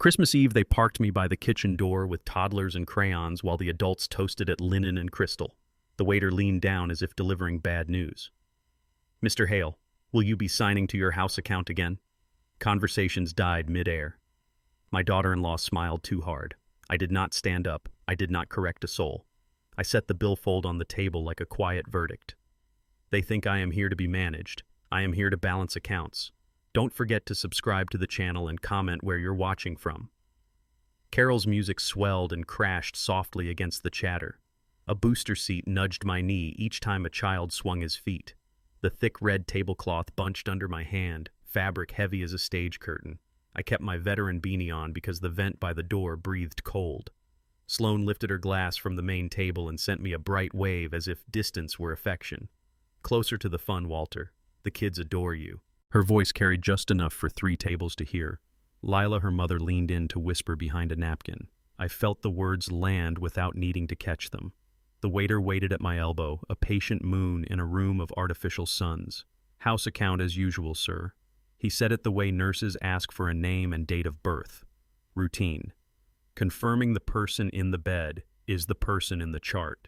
Christmas Eve, they parked me by the kitchen door with toddlers and crayons while the adults toasted at linen and crystal. The waiter leaned down as if delivering bad news. "Mr. Hale, will you be signing to your house account again?" Conversations died mid-air. My daughter-in-law smiled too hard. I did not stand up. I did not correct a soul. I set the billfold on the table like a quiet verdict. They think I am here to be managed. I am here to balance accounts. Don't forget to subscribe to the channel and comment where you're watching from. Carol's music swelled and crashed softly against the chatter. A booster seat nudged my knee each time a child swung his feet. The thick red tablecloth bunched under my hand, fabric heavy as a stage curtain. I kept my veteran beanie on because the vent by the door breathed cold. Sloane lifted her glass from the main table and sent me a bright wave as if distance were affection. "Closer to the fun, Walter. The kids adore you." Her voice carried just enough for 3 tables to hear. Lila, her mother, leaned in to whisper behind a napkin. I felt the words land without needing to catch them. The waiter waited at my elbow, a patient moon in a room of artificial suns. "House account as usual, sir." He said it the way nurses ask for a name and date of birth. Routine. Confirming the person in the bed is the person in the chart.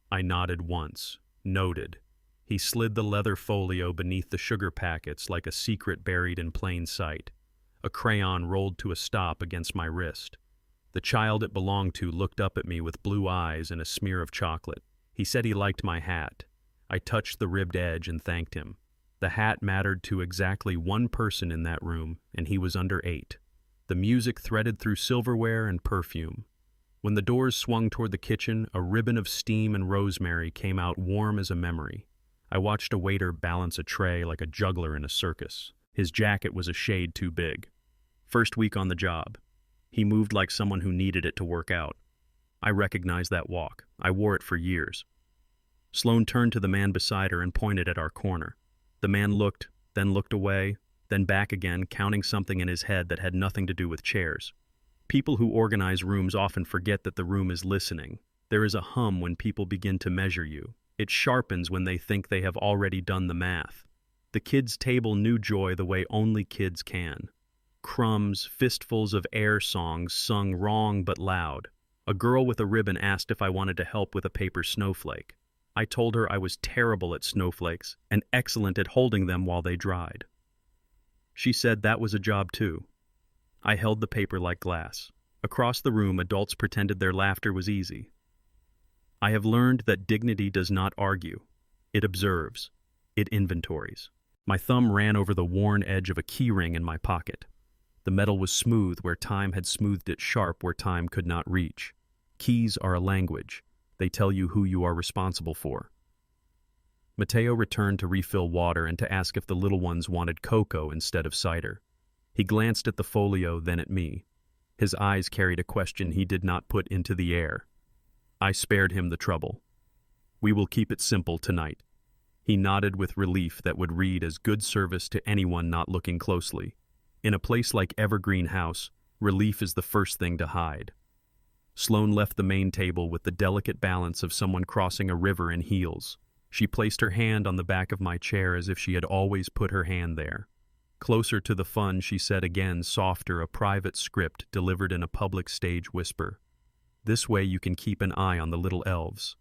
I nodded once. Noted. He slid the leather folio beneath the sugar packets like a secret buried in plain sight. A crayon rolled to a stop against my wrist. The child it belonged to looked up at me with blue eyes and a smear of chocolate. He said he liked my hat. I touched the ribbed edge and thanked him. The hat mattered to exactly one person in that room, and he was under 8. The music threaded through silverware and perfume. When the doors swung toward the kitchen, a ribbon of steam and rosemary came out warm as a memory. I watched a waiter balance a tray like a juggler in a circus. His jacket was a shade too big. First week on the job. He moved like someone who needed it to work out. I recognized that walk. I wore it for years. Sloane turned to the man beside her and pointed at our corner. The man looked, then looked away, then back again, counting something in his head that had nothing to do with chairs. People who organize rooms often forget that the room is listening. There is a hum when people begin to measure you. It sharpens when they think they have already done the math. The kids' table knew joy the way only kids can. Crumbs, fistfuls of air songs sung wrong but loud. A girl with a ribbon asked if I wanted to help with a paper snowflake. I told her I was terrible at snowflakes and excellent at holding them while they dried. She said that was a job too. I held the paper like glass. Across the room, adults pretended their laughter was easy. I have learned that dignity does not argue. It observes. It inventories. My thumb ran over the worn edge of a key ring in my pocket. The metal was smooth where time had smoothed it sharp where time could not reach. Keys are a language. They tell you who you are responsible for. Mateo returned to refill water and to ask if the little ones wanted cocoa instead of cider. He glanced at the folio, then at me. His eyes carried a question he did not put into the air. I spared him the trouble. "We will keep it simple tonight." He nodded with relief that would read as good service to anyone not looking closely. In a place like Evergreen House, relief is the first thing to hide. Sloane left the main table with the delicate balance of someone crossing a river in heels. She placed her hand on the back of my chair as if she had always put her hand there. "Closer to the fun," she said again, softer, a private script delivered in a public stage whisper. "This way you can keep an eye on the little elves."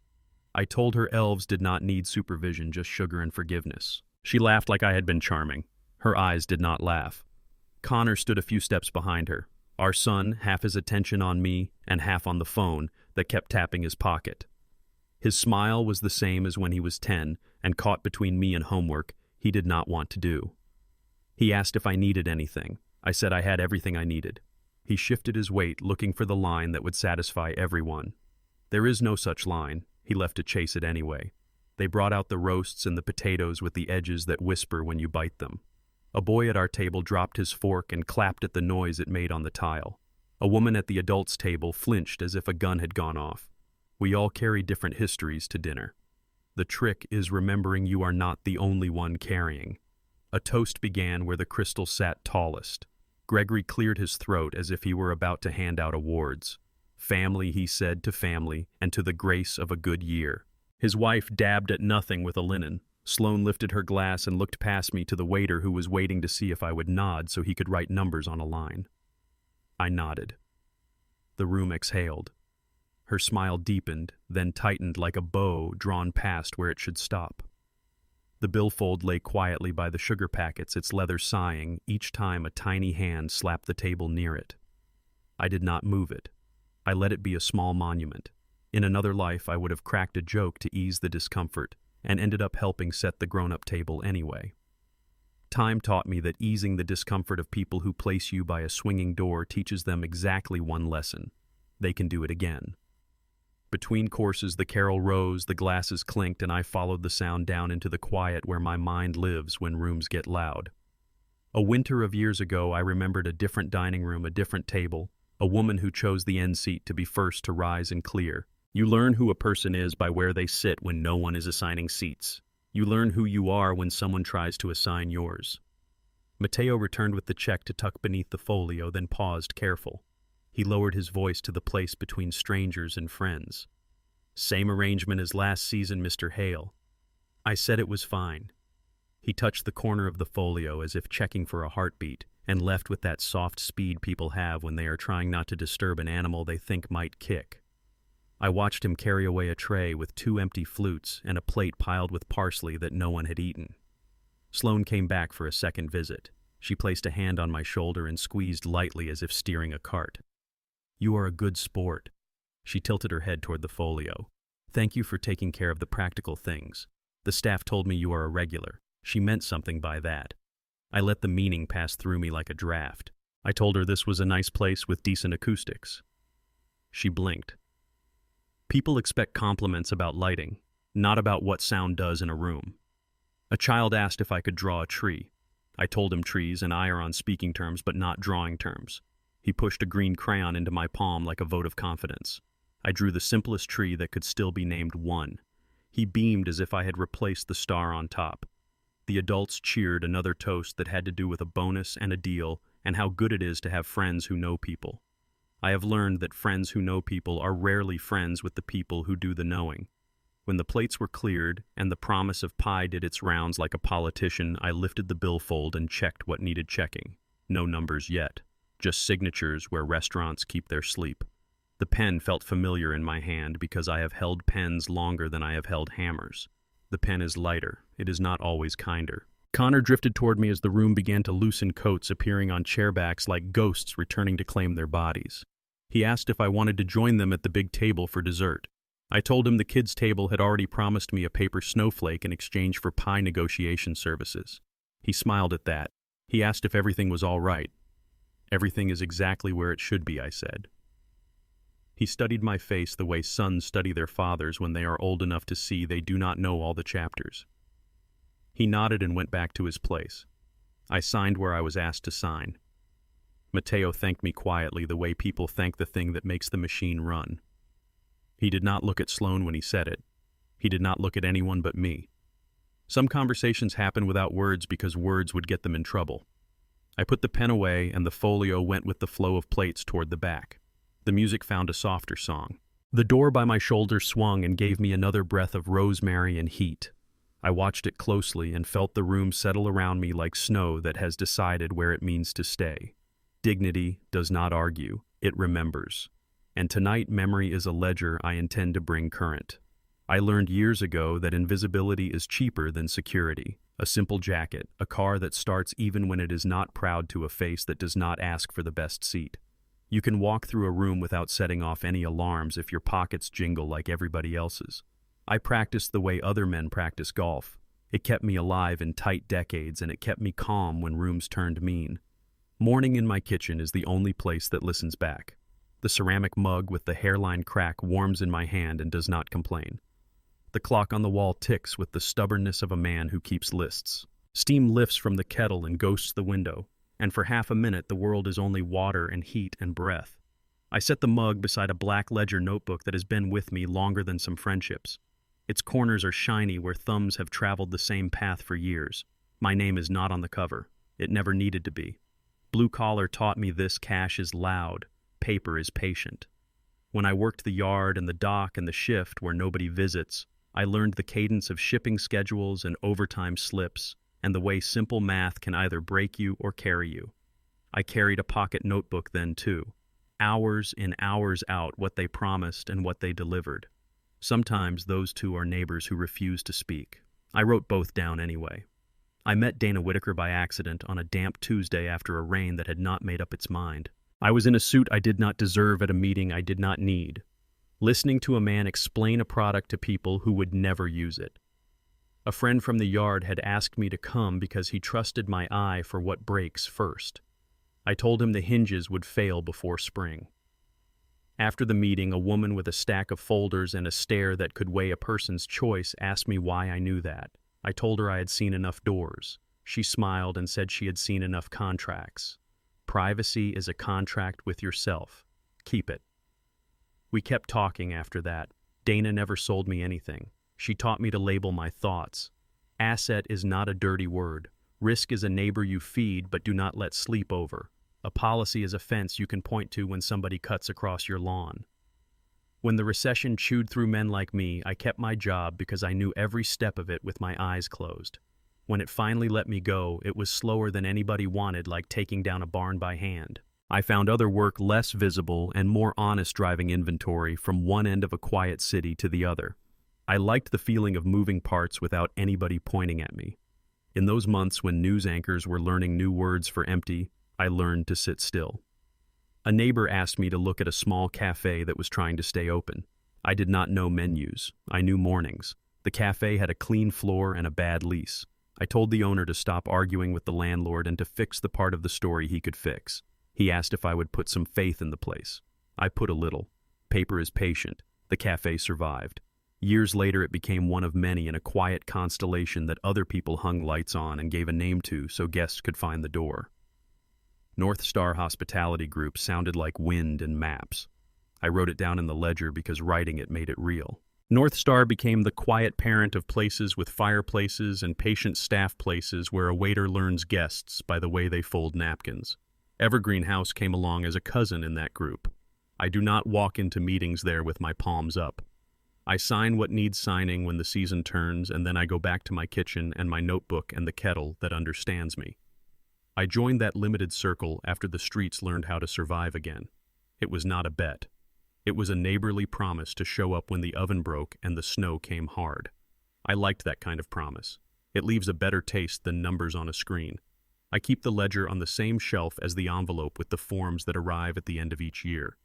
I told her elves did not need supervision, just sugar and forgiveness. She laughed like I had been charming. Her eyes did not laugh. Connor stood a few steps behind her. Our son, half his attention on me and half on the phone that kept tapping his pocket. His smile was the same as when he was 10 and caught between me and homework he did not want to do. He asked if I needed anything. I said I had everything I needed. He shifted his weight, looking for the line that would satisfy everyone. There is no such line. He left to chase it anyway. They brought out the roasts and the potatoes with the edges that whisper when you bite them. A boy at our table dropped his fork and clapped at the noise it made on the tile. A woman at the adults' table flinched as if a gun had gone off. We all carry different histories to dinner. The trick is remembering you are not the only one carrying. A toast began where the crystal sat tallest. Gregory cleared his throat as if he were about to hand out awards. "Family," he said, "to family, and to the grace of a good year." His wife dabbed at nothing with a linen. Sloane lifted her glass and looked past me to the waiter who was waiting to see if I would nod so he could write numbers on a line. I nodded. The room exhaled. Her smile deepened, then tightened like a bow drawn past where it should stop. The billfold lay quietly by the sugar packets, its leather sighing each time a tiny hand slapped the table near it. I did not move it. I let it be a small monument. In another life, I would have cracked a joke to ease the discomfort, and ended up helping set the grown-up table anyway. Time taught me that easing the discomfort of people who place you by a swinging door teaches them exactly one lesson. They can do it again. Between courses, the carol rose, the glasses clinked, and I followed the sound down into the quiet where my mind lives when rooms get loud. A winter of years ago, I remembered a different dining room, a different table, a woman who chose the end seat to be first to rise and clear. You learn who a person is by where they sit when no one is assigning seats. You learn who you are when someone tries to assign yours. Mateo returned with the check to tuck beneath the folio, then paused, careful. He lowered his voice to the place between strangers and friends. Same arrangement as last season, Mr. Hale. I said it was fine. He touched the corner of the folio as if checking for a heartbeat, and left with that soft speed people have when they are trying not to disturb an animal they think might kick. I watched him carry away a tray with 2 empty flutes and a plate piled with parsley that no one had eaten. Sloane came back for a second visit. She placed a hand on my shoulder and squeezed lightly as if steering a cart. You are a good sport. She tilted her head toward the folio. Thank you for taking care of the practical things. The staff told me you are a regular. She meant something by that. I let the meaning pass through me like a draft. I told her this was a nice place with decent acoustics. She blinked. People expect compliments about lighting, not about what sound does in a room. A child asked if I could draw a tree. I told him trees and I are on speaking terms but not drawing terms. He pushed a green crayon into my palm like a vote of confidence. I drew the simplest tree that could still be named 1. He beamed as if I had replaced the star on top. The adults cheered another toast that had to do with a bonus and a deal and how good it is to have friends who know people. I have learned that friends who know people are rarely friends with the people who do the knowing. When the plates were cleared and the promise of pie did its rounds like a politician, I lifted the billfold and checked what needed checking. No numbers yet, just signatures where restaurants keep their sleep. The pen felt familiar in my hand because I have held pens longer than I have held hammers. The pen is lighter. It is not always kinder. Connor drifted toward me as the room began to loosen coats appearing on chairbacks like ghosts returning to claim their bodies. He asked if I wanted to join them at the big table for dessert. I told him the kids' table had already promised me a paper snowflake in exchange for pie negotiation services. He smiled at that. He asked if everything was all right. Everything is exactly where it should be, I said. He studied my face the way sons study their fathers when they are old enough to see they do not know all the chapters. He nodded and went back to his place. I signed where I was asked to sign. Mateo thanked me quietly the way people thank the thing that makes the machine run. He did not look at Sloane when he said it. He did not look at anyone but me. Some conversations happen without words because words would get them in trouble. I put the pen away and the folio went with the flow of plates toward the back. The music found a softer song. The door by my shoulder swung and gave me another breath of rosemary and heat. I watched it closely and felt the room settle around me like snow that has decided where it means to stay. Dignity does not argue, it remembers. And tonight memory is a ledger I intend to bring current. I learned years ago that invisibility is cheaper than security. A simple jacket, a car that starts even when it is not proud to a face that does not ask for the best seat. You can walk through a room without setting off any alarms if your pockets jingle like everybody else's. I practiced the way other men practice golf. It kept me alive in tight decades and it kept me calm when rooms turned mean. Morning in my kitchen is the only place that listens back. The ceramic mug with the hairline crack warms in my hand and does not complain. The clock on the wall ticks with the stubbornness of a man who keeps lists. Steam lifts from the kettle and ghosts the window, and for half a minute the world is only water and heat and breath. I set the mug beside a black ledger notebook that has been with me longer than some friendships. Its corners are shiny where thumbs have traveled the same path for years. My name is not on the cover. It never needed to be. Blue collar taught me this: cash is loud, paper is patient. When I worked the yard and the dock and the shift where nobody visits, I learned the cadence of shipping schedules and overtime slips, and the way simple math can either break you or carry you. I carried a pocket notebook then, too. Hours in, hours out, what they promised and what they delivered. Sometimes those two are neighbors who refuse to speak. I wrote both down anyway. I met Dana Whitaker by accident on a damp Tuesday after a rain that had not made up its mind. I was in a suit I did not deserve at a meeting I did not need, listening to a man explain a product to people who would never use it. A friend from the yard had asked me to come because he trusted my eye for what breaks first. I told him the hinges would fail before spring. After the meeting, a woman with a stack of folders and a stare that could weigh a person's choice asked me why I knew that. I told her I had seen enough doors. She smiled and said she had seen enough contracts. Privacy is a contract with yourself. Keep it. We kept talking after that. Dana never sold me anything. She taught me to label my thoughts. Asset is not a dirty word. Risk is a neighbor you feed but do not let sleep over. A policy is a fence you can point to when somebody cuts across your lawn. When the recession chewed through men like me, I kept my job because I knew every step of it with my eyes closed. When it finally let me go, it was slower than anybody wanted, like taking down a barn by hand. I found other work less visible and more honest, driving inventory from one end of a quiet city to the other. I liked the feeling of moving parts without anybody pointing at me. In those months when news anchors were learning new words for empty, I learned to sit still. A neighbor asked me to look at a small cafe that was trying to stay open. I did not know menus. I knew mornings. The cafe had a clean floor and a bad lease. I told the owner to stop arguing with the landlord and to fix the part of the story he could fix. He asked if I would put some faith in the place. I put a little. Paper is patient. The cafe survived. Years later, it became one of many in a quiet constellation that other people hung lights on and gave a name to so guests could find the door. North Star Hospitality Group sounded like wind and maps. I wrote it down in the ledger because writing it made it real. North Star became the quiet parent of places with fireplaces and patient staff, places where a waiter learns guests by the way they fold napkins. Evergreen House came along as a cousin in that group. I do not walk into meetings there with my palms up. I sign what needs signing when the season turns, and then I go back to my kitchen and my notebook and the kettle that understands me. I joined that limited circle after the streets learned how to survive again. It was not a bet. It was a neighborly promise to show up when the oven broke and the snow came hard. I liked that kind of promise. It leaves a better taste than numbers on a screen. I keep the ledger on the same shelf as the envelope with the forms that arrive at the end of each year.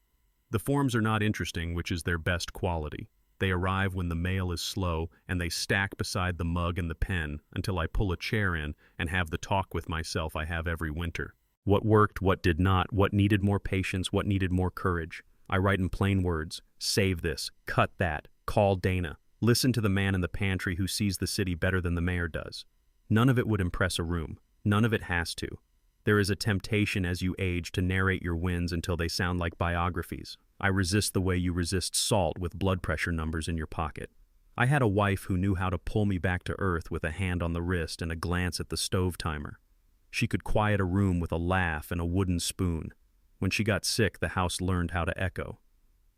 The forms are not interesting, which is their best quality. They arrive when the mail is slow, and they stack beside the mug and the pen until I pull a chair in and have the talk with myself I have every winter. What worked, what did not, what needed more patience, what needed more courage. I write in plain words: save this, cut that, call Dana, listen to the man in the pantry who sees the city better than the mayor does. None of it would impress a room. None of it has to. There is a temptation as you age to narrate your wins until they sound like biographies. I resist the way you resist salt with blood pressure numbers in your pocket. I had a wife who knew how to pull me back to earth with a hand on the wrist and a glance at the stove timer. She could quiet a room with a laugh and a wooden spoon. When she got sick, the house learned how to echo.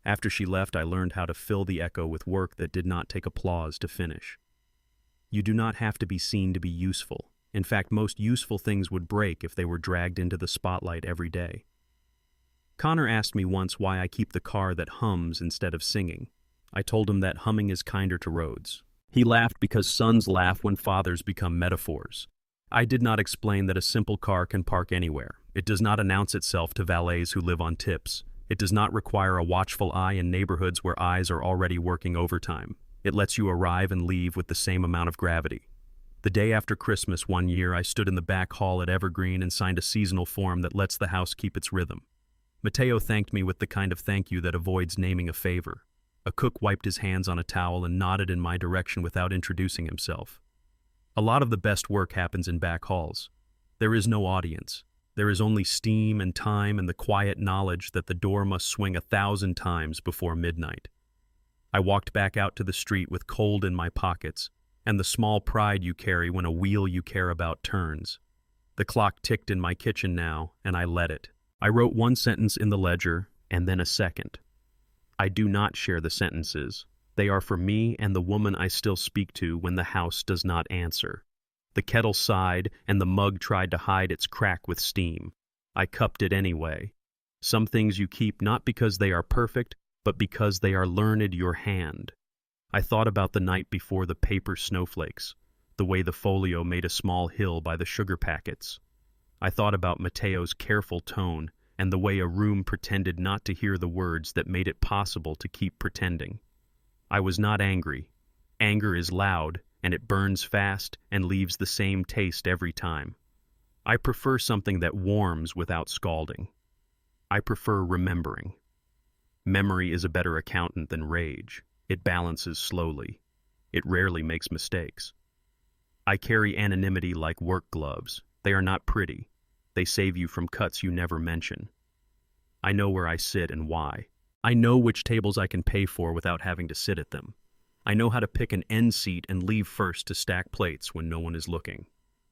After she left, I learned how to fill the echo with work that did not take applause to finish. You do not have to be seen to be useful. In fact, most useful things would break if they were dragged into the spotlight every day. Connor asked me once why I keep the car that hums instead of singing. I told him that humming is kinder to roads. He laughed because sons laugh when fathers become metaphors. I did not explain that a simple car can park anywhere. It does not announce itself to valets who live on tips. It does not require a watchful eye in neighborhoods where eyes are already working overtime. It lets you arrive and leave with the same amount of gravity. The day after Christmas one year, I stood in the back hall at Evergreen and signed a seasonal form that lets the house keep its rhythm. Mateo thanked me with the kind of thank you that avoids naming a favor. A cook wiped his hands on a towel and nodded in my direction without introducing himself. A lot of the best work happens in back halls. There is no audience. There is only steam and time and the quiet knowledge that the door must swing 1,000 times before midnight. I walked back out to the street with cold in my pockets and the small pride you carry when a wheel you care about turns. The clock ticked in my kitchen now, and I let it. I wrote one sentence in the ledger, and then a second. I do not share the sentences. They are for me and the woman I still speak to when the house does not answer. The kettle sighed, and the mug tried to hide its crack with steam. I cupped it anyway. Some things you keep not because they are perfect, but because they are learned your hand. I thought about the night before the paper snowflakes, the way the folio made a small hill by the sugar packets. I thought about Mateo's careful tone and the way a room pretended not to hear the words that made it possible to keep pretending. I was not angry. Anger is loud, and it burns fast and leaves the same taste every time. I prefer something that warms without scalding. I prefer remembering. Memory is a better accountant than rage. It balances slowly. It rarely makes mistakes. I carry anonymity like work gloves. They are not pretty. They save you from cuts you never mention. I know where I sit and why. I know which tables I can pay for without having to sit at them. I know how to pick an end seat and leave first to stack plates when no one is looking.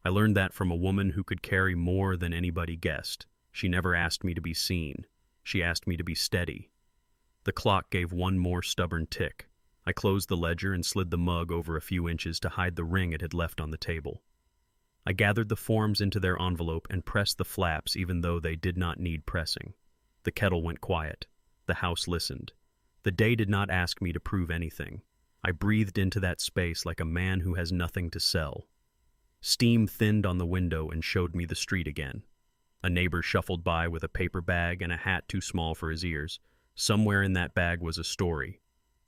I learned that from a woman who could carry more than anybody guessed. She never asked me to be seen. She asked me to be steady. The clock gave one more stubborn tick. I closed the ledger and slid the mug over a few inches to hide the ring it had left on the table. I gathered the forms into their envelope and pressed the flaps even though they did not need pressing. The kettle went quiet. The house listened. The day did not ask me to prove anything. I breathed into that space like a man who has nothing to sell. Steam thinned on the window and showed me the street again. A neighbor shuffled by with a paper bag and a hat too small for his ears. Somewhere in that bag was a story.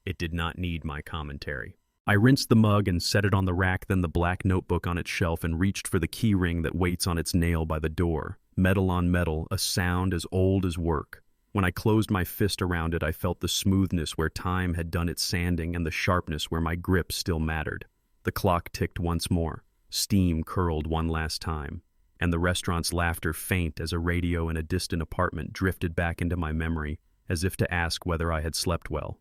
It did not need my commentary. I rinsed the mug and set it on the rack, then the black notebook on its shelf, and reached for the key ring that waits on its nail by the door. Metal on metal, a sound as old as work. When I closed my fist around it, I felt the smoothness where time had done its sanding and the sharpness where my grip still mattered. The clock ticked once more. Steam curled one last time, and the restaurant's laughter, faint as a radio in a distant apartment, drifted back into my memory, as if to ask whether I had slept well.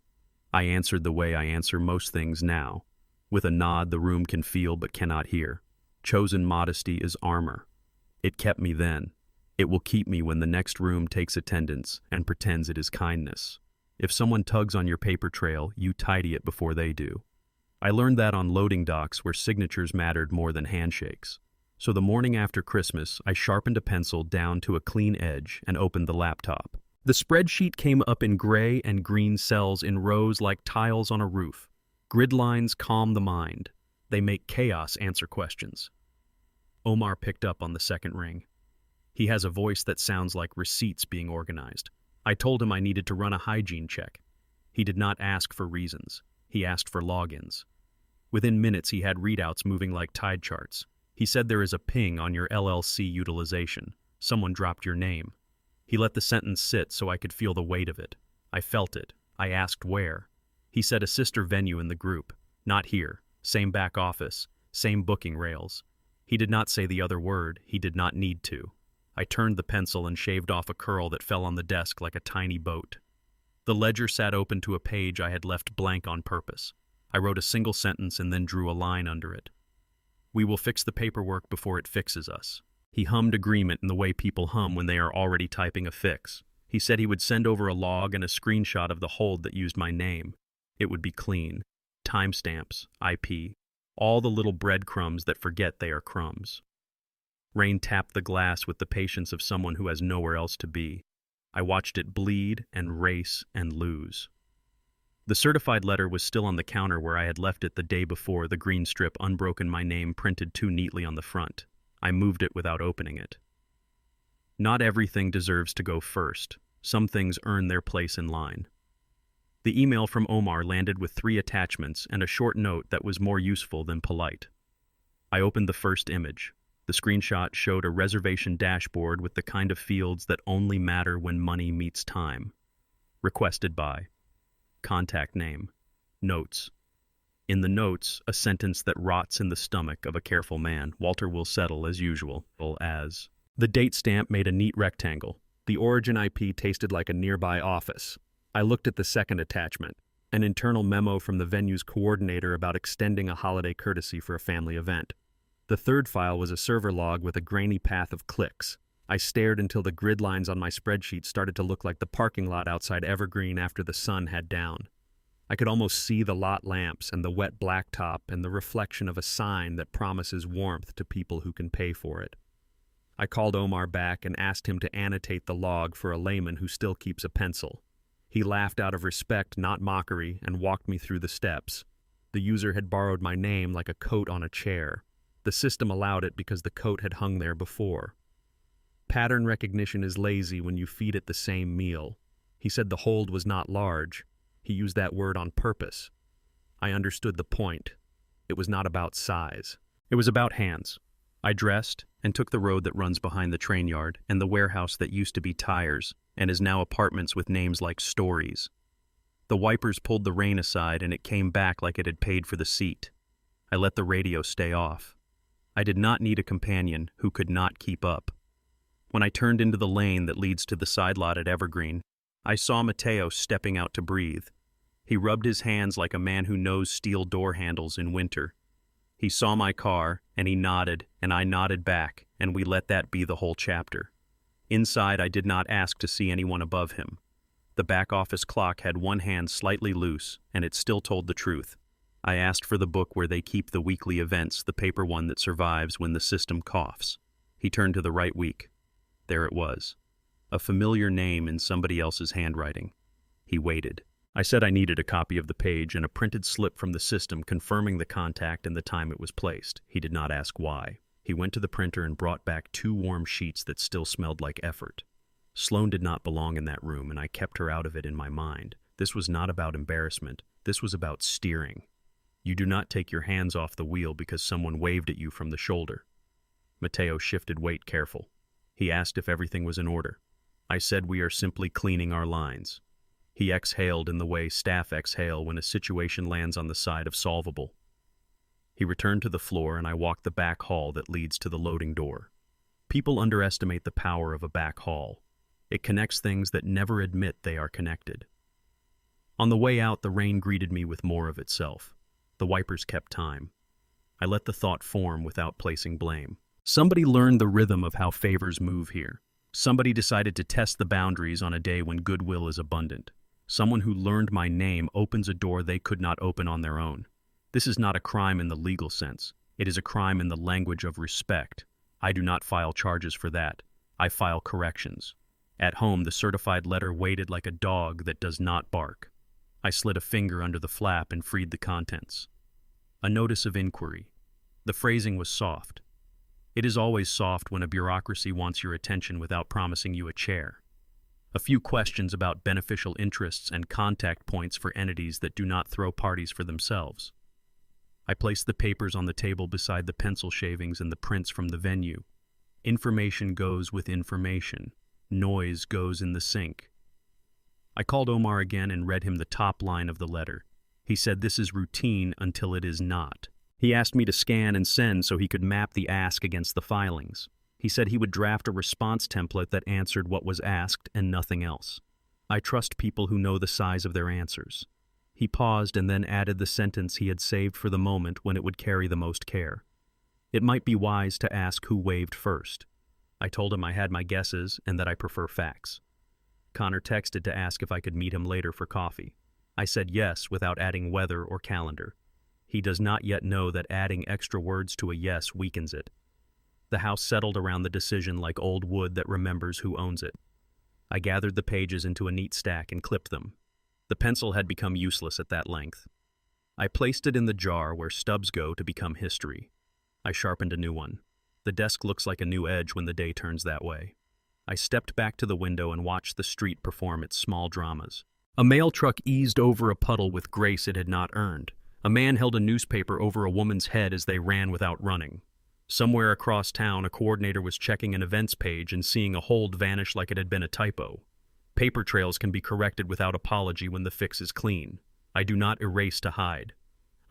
I answered the way I answer most things now. With a nod the room can feel but cannot hear. Chosen modesty is armor. It kept me then. It will keep me when the next room takes attendance and pretends it is kindness. If someone tugs on your paper trail, you tidy it before they do. I learned that on loading docks where signatures mattered more than handshakes. So the morning after Christmas, I sharpened a pencil down to a clean edge and opened the laptop. The spreadsheet came up in gray and green cells in rows like tiles on a roof. Grid lines calm the mind. They make chaos answer questions. Omar picked up on the second ring. He has a voice that sounds like receipts being organized. I told him I needed to run a hygiene check. He did not ask for reasons. He asked for logins. Within minutes, he had readouts moving like tide charts. He said there is a ping on your LLC utilization. Someone dropped your name. He let the sentence sit so I could feel the weight of it. I felt it. I asked where. He said a sister venue in the group. Not here. Same back office. Same booking rails. He did not say the other word. He did not need to. I turned the pencil and shaved off a curl that fell on the desk like a tiny boat. The ledger sat open to a page I had left blank on purpose. I wrote a single sentence and then drew a line under it. We will fix the paperwork before it fixes us. He hummed agreement in the way people hum when they are already typing a fix. He said he would send over a log and a screenshot of the hold that used my name. It would be clean. Timestamps, IP, all the little breadcrumbs that forget they are crumbs. Rain tapped the glass with the patience of someone who has nowhere else to be. I watched it bleed and race and lose. The certified letter was still on the counter where I had left it the day before, the green strip unbroken, my name printed too neatly on the front. I moved it without opening it. Not everything deserves to go first. Some things earn their place in line. The email from Omar landed with 3 attachments and a short note that was more useful than polite. I opened the first image. The screenshot showed a reservation dashboard with the kind of fields that only matter when money meets time. Requested by. Contact name. Notes. In the notes, a sentence that rots in the stomach of a careful man. Walter will settle as usual, as. The date stamp made a neat rectangle. The origin IP tasted like a nearby office. I looked at the second attachment, an internal memo from the venue's coordinator about extending a holiday courtesy for a family event. The third file was a server log with a grainy path of clicks. I stared until the grid lines on my spreadsheet started to look like the parking lot outside Evergreen after the sun had down. I could almost see the lot lamps and the wet blacktop and the reflection of a sign that promises warmth to people who can pay for it. I called Omar back and asked him to annotate the log for a layman who still keeps a pencil. He laughed out of respect, not mockery, and walked me through the steps. The user had borrowed my name like a coat on a chair. The system allowed it because the coat had hung there before. Pattern recognition is lazy when you feed it the same meal. He said the hold was not large. He used that word on purpose. I understood the point. It was not about size. It was about hands. I dressed and took the road that runs behind the train yard and the warehouse that used to be tires and is now apartments with names like Stories. The wipers pulled the rain aside and it came back like it had paid for the seat. I let the radio stay off. I did not need a companion who could not keep up. When I turned into the lane that leads to the side lot at Evergreen, I saw Mateo stepping out to breathe. He rubbed his hands like a man who knows steel door handles in winter. He saw my car, and he nodded, and I nodded back, and we let that be the whole chapter. Inside, I did not ask to see anyone above him. The back office clock had one hand slightly loose, and it still told the truth. I asked for the book where they keep the weekly events, the paper one that survives when the system coughs. He turned to the right week. There it was. A familiar name in somebody else's handwriting. He waited. I said I needed a copy of the page and a printed slip from the system confirming the contact and the time it was placed. He did not ask why. He went to the printer and brought back 2 warm sheets that still smelled like effort. Sloane did not belong in that room, and I kept her out of it in my mind. This was not about embarrassment. This was about steering. You do not take your hands off the wheel because someone waved at you from the shoulder. Mateo shifted weight careful. He asked if everything was in order. I said we are simply cleaning our lines. He exhaled in the way staff exhale when a situation lands on the side of solvable. He returned to the floor and I walked the back hall that leads to the loading door. People underestimate the power of a back hall. It connects things that never admit they are connected. On the way out, the rain greeted me with more of itself. The wipers kept time. I let the thought form without placing blame. Somebody learned the rhythm of how favors move here. Somebody decided to test the boundaries on a day when goodwill is abundant. Someone who learned my name opens a door they could not open on their own. This is not a crime in the legal sense. It is a crime in the language of respect. I do not file charges for that. I file corrections. At home, the certified letter waited like a dog that does not bark. I slid a finger under the flap and freed the contents. A notice of inquiry. The phrasing was soft. It is always soft when a bureaucracy wants your attention without promising you a chair. A few questions about beneficial interests and contact points for entities that do not throw parties for themselves. I placed the papers on the table beside the pencil shavings and the prints from the venue. Information goes with information. Noise goes in the sink. I called Omar again and read him the top line of the letter. He said this is routine until it is not. He asked me to scan and send so he could map the ask against the filings. He said he would draft a response template that answered what was asked and nothing else. I trust people who know the size of their answers. He paused and then added the sentence he had saved for the moment when it would carry the most care. It might be wise to ask who waved first. I told him I had my guesses and that I prefer facts. Connor texted to ask if I could meet him later for coffee. I said yes without adding weather or calendar. He does not yet know that adding extra words to a yes weakens it. The house settled around the decision like old wood that remembers who owns it. I gathered the pages into a neat stack and clipped them. The pencil had become useless at that length. I placed it in the jar where stubs go to become history. I sharpened a new one. The desk looks like a new edge when the day turns that way. I stepped back to the window and watched the street perform its small dramas. A mail truck eased over a puddle with grace it had not earned. A man held a newspaper over a woman's head as they ran without running. Somewhere across town, a coordinator was checking an events page and seeing a hold vanish like it had been a typo. Paper trails can be corrected without apology when the fix is clean. I do not erase to hide.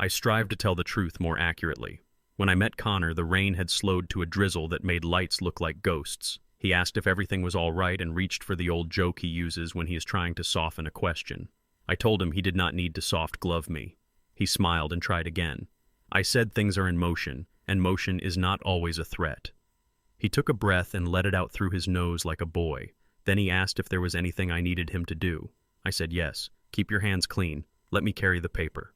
I strive to tell the truth more accurately. When I met Connor, the rain had slowed to a drizzle that made lights look like ghosts. He asked if everything was all right and reached for the old joke he uses when he is trying to soften a question. I told him he did not need to soft glove me. He smiled and tried again. I said things are in motion, and motion is not always a threat. He took a breath and let it out through his nose like a boy. Then he asked if there was anything I needed him to do. I said yes. Keep your hands clean. Let me carry the paper.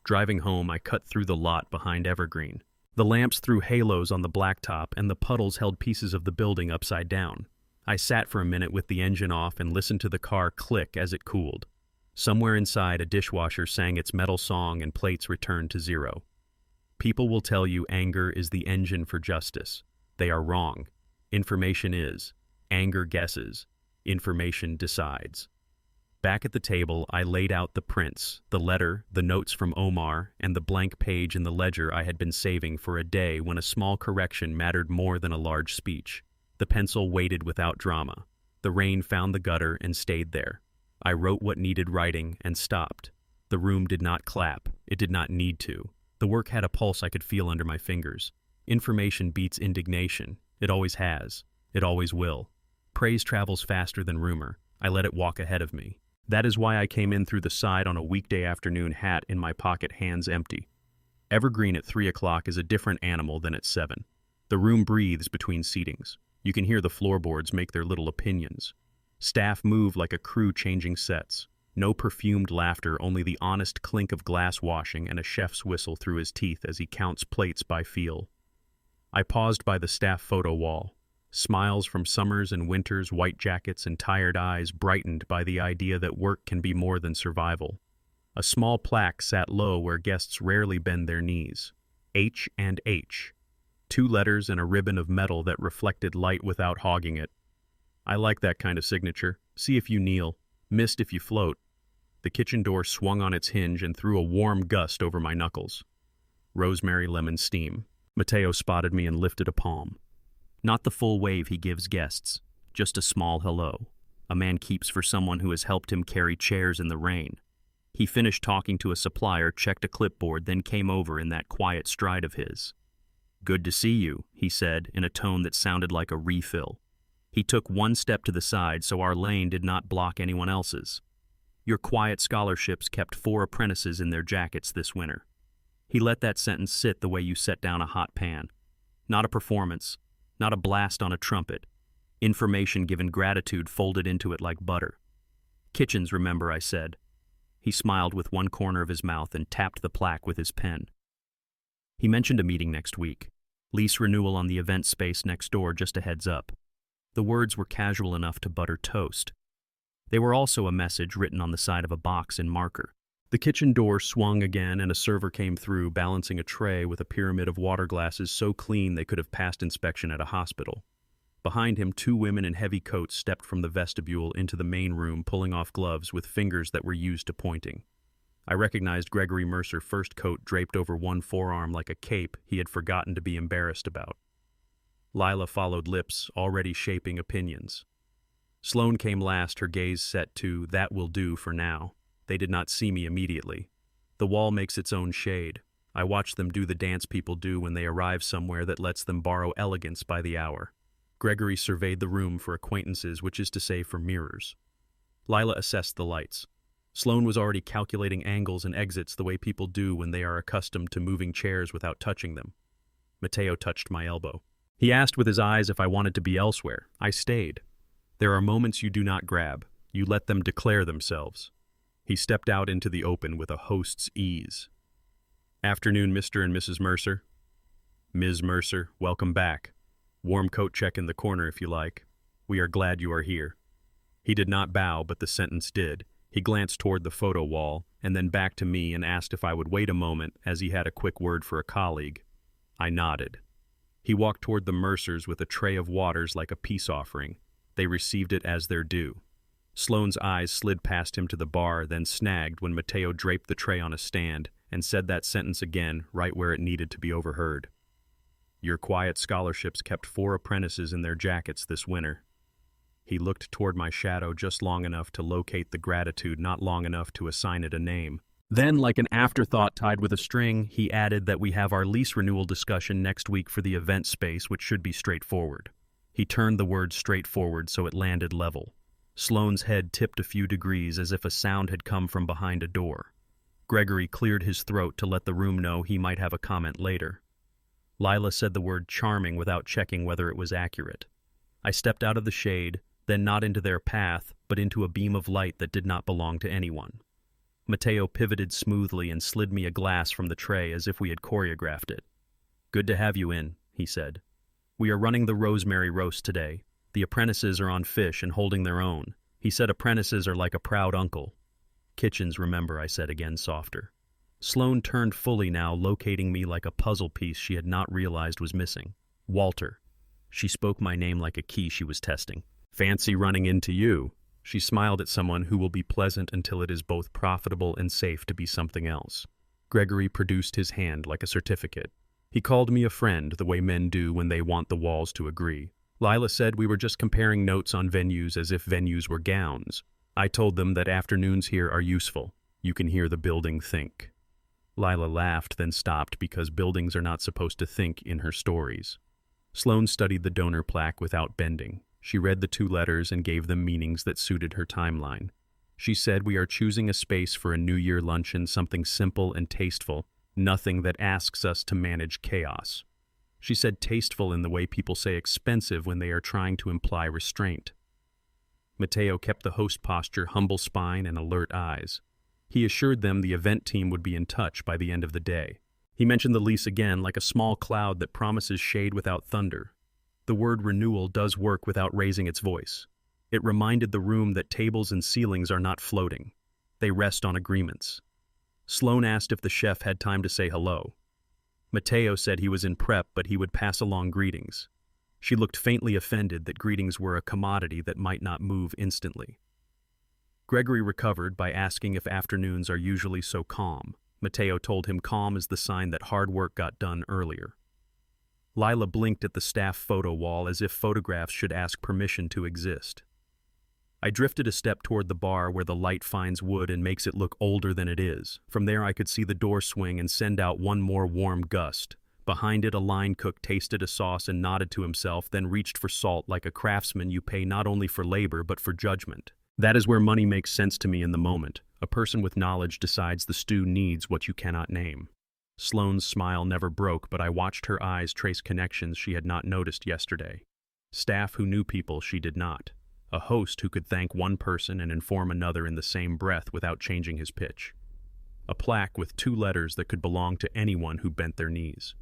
Driving home, I cut through the lot behind Evergreen. The lamps threw halos on the blacktop, and the puddles held pieces of the building upside down. I sat for a minute with the engine off and listened to the car click as it cooled. Somewhere inside, a dishwasher sang its metal song and plates returned to zero. People will tell you anger is the engine for justice. They are wrong. Information is. Anger guesses. Information decides. Back at the table, I laid out the prints, the letter, the notes from Omar, and the blank page in the ledger I had been saving for a day when a small correction mattered more than a large speech. The pencil waited without drama. The rain found the gutter and stayed there. I wrote what needed writing and stopped. The room did not clap. It did not need to. The work had a pulse I could feel under my fingers. Information beats indignation. It always has. It always will. Praise travels faster than rumor. I let it walk ahead of me. That is why I came in through the side on a weekday afternoon, hat in my pocket, hands empty. Evergreen at 3 o'clock is a different animal than at 7. The room breathes between seatings. You can hear the floorboards make their little opinions. Staff move like a crew changing sets. No perfumed laughter, only the honest clink of glass washing and a chef's whistle through his teeth as he counts plates by feel. I paused by the staff photo wall. Smiles from summers and winters, white jackets and tired eyes brightened by the idea that work can be more than survival. A small plaque sat low where guests rarely bend their knees. H and H. 2 letters and a ribbon of metal that reflected light without hogging it. I like that kind of signature. See if you kneel. Missed if you float. The kitchen door swung on its hinge and threw a warm gust over my knuckles. Rosemary lemon steam. Mateo spotted me and lifted a palm. Not the full wave he gives guests, just a small hello. A man keeps for someone who has helped him carry chairs in the rain. He finished talking to a supplier, checked a clipboard, then came over in that quiet stride of his. "Good to see you," he said in a tone that sounded like a refill. He took one step to the side so our lane did not block anyone else's. "Your quiet scholarships kept 4 apprentices in their jackets this winter." He let that sentence sit the way you set down a hot pan. Not a performance. Not a blast on a trumpet. Information given gratitude folded into it like butter. "Kitchens, remember," I said. He smiled with one corner of his mouth and tapped the plaque with his pen. He mentioned a meeting next week. Lease renewal on the event space next door, just a heads up. The words were casual enough to butter toast. They were also a message written on the side of a box in marker. The kitchen door swung again and a server came through, balancing a tray with a pyramid of water glasses so clean they could have passed inspection at a hospital. Behind him, 2 women in heavy coats stepped from the vestibule into the main room, pulling off gloves with fingers that were used to pointing. I recognized Gregory Mercer, first coat draped over one forearm like a cape he had forgotten to be embarrassed about. Lila followed, lips already shaping opinions. Sloane came last, her gaze set to "that will do for now." They did not see me immediately. The wall makes its own shade. I watch them do the dance people do when they arrive somewhere that lets them borrow elegance by the hour. Gregory surveyed the room for acquaintances, which is to say for mirrors. Lila assessed the lights. Sloane was already calculating angles and exits the way people do when they are accustomed to moving chairs without touching them. Mateo touched my elbow. He asked with his eyes if I wanted to be elsewhere. I stayed. There are moments you do not grab. You let them declare themselves. He stepped out into the open with a host's ease. "Afternoon, Mr. and Mrs. Mercer." "Ms. Mercer, welcome back. Warm coat check in the corner if you like. We are glad you are here." He did not bow, but the sentence did. He glanced toward the photo wall, and then back to me and asked if I would wait a moment as he had a quick word for a colleague. I nodded. He walked toward the Mercers with a tray of waters like a peace offering. They received it as their due. Sloane's eyes slid past him to the bar, then snagged when Mateo draped the tray on a stand and said that sentence again, right where it needed to be overheard. "Your quiet scholarships kept 4 apprentices in their jackets this winter." He looked toward my shadow just long enough to locate the gratitude, not long enough to assign it a name. Then, like an afterthought tied with a string, he added that we have our lease renewal discussion next week for the event space, which should be straightforward. He turned the word straightforward so it landed level. Sloane's head tipped a few degrees as if a sound had come from behind a door. Gregory cleared his throat to let the room know he might have a comment later. Lila said the word charming without checking whether it was accurate. I stepped out of the shade, then not into their path, but into a beam of light that did not belong to anyone. Mateo pivoted smoothly and slid me a glass from the tray as if we had choreographed it. Good to have you in, he said. We are running the rosemary roast today. The apprentices are on fish and holding their own. He said apprentices are like a proud uncle. Kitchens, remember, I said again, softer. Sloane turned fully now, locating me like a puzzle piece she had not realized was missing. Walter. She spoke my name like a key she was testing. Fancy running into you. She smiled at someone who will be pleasant until it is both profitable and safe to be something else. Gregory produced his hand like a certificate. He called me a friend, the way men do when they want the walls to agree. Lila said we were just comparing notes on venues as if venues were gowns. I told them that afternoons here are useful. You can hear the building think. Lila laughed, then stopped because buildings are not supposed to think in her stories. Sloane studied the donor plaque without bending. She read the 2 letters and gave them meanings that suited her timeline. She said we are choosing a space for a New Year luncheon, something simple and tasteful, nothing that asks us to manage chaos. She said tasteful in the way people say expensive when they are trying to imply restraint. Mateo kept the host posture, humble spine, and alert eyes. He assured them the event team would be in touch by the end of the day. He mentioned the lease again like a small cloud that promises shade without thunder. The word renewal does work without raising its voice. It reminded the room that tables and ceilings are not floating. They rest on agreements. Sloane asked if the chef had time to say hello. Mateo said he was in prep, but he would pass along greetings. She looked faintly offended that greetings were a commodity that might not move instantly. Gregory recovered by asking if afternoons are usually so calm. Mateo told him calm is the sign that hard work got done earlier. Lila blinked at the staff photo wall as if photographs should ask permission to exist. I drifted a step toward the bar where the light finds wood and makes it look older than it is. From there I could see the door swing and send out one more warm gust. Behind it, a line cook tasted a sauce and nodded to himself, then reached for salt like a craftsman you pay not only for labor but for judgment. That is where money makes sense to me in the moment. A person with knowledge decides the stew needs what you cannot name. Sloane's smile never broke, but I watched her eyes trace connections she had not noticed yesterday. Staff who knew people she did not. A host who could thank one person and inform another in the same breath without changing his pitch. A plaque with 2 letters that could belong to anyone who bent their knees.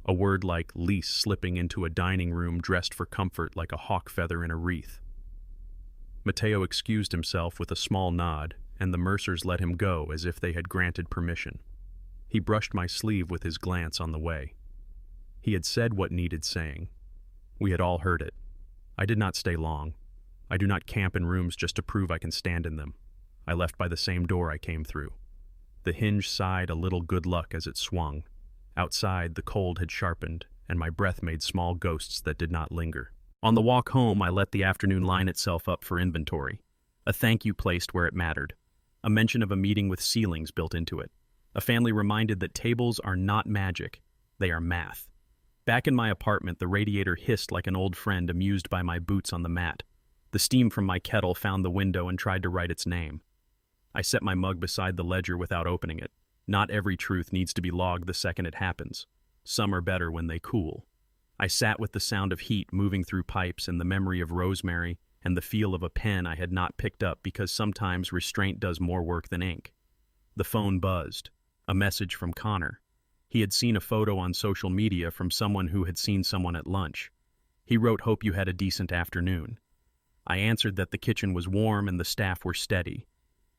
A word like lease slipping into a dining room dressed for comfort like a hawk feather in a wreath. Mateo excused himself with a small nod, and the Mercers let him go as if they had granted permission. He brushed my sleeve with his glance on the way. He had said what needed saying. We had all heard it. I did not stay long. I do not camp in rooms just to prove I can stand in them. I left by the same door I came through. The hinge sighed a little good luck as it swung. Outside, the cold had sharpened, and my breath made small ghosts that did not linger. On the walk home, I let the afternoon line itself up for inventory. A thank you placed where it mattered. A mention of a meeting with ceilings built into it. A family reminded that tables are not magic. They are math. Back in my apartment, the radiator hissed like an old friend amused by my boots on the mat. The steam from my kettle found the window and tried to write its name. I set my mug beside the ledger without opening it. Not every truth needs to be logged the second it happens. Some are better when they cool. I sat with the sound of heat moving through pipes and the memory of rosemary and the feel of a pen I had not picked up because sometimes restraint does more work than ink. The phone buzzed. A message from Connor. He had seen a photo on social media from someone who had seen someone at lunch. He wrote, "Hope you had a decent afternoon." I answered that the kitchen was warm and the staff were steady.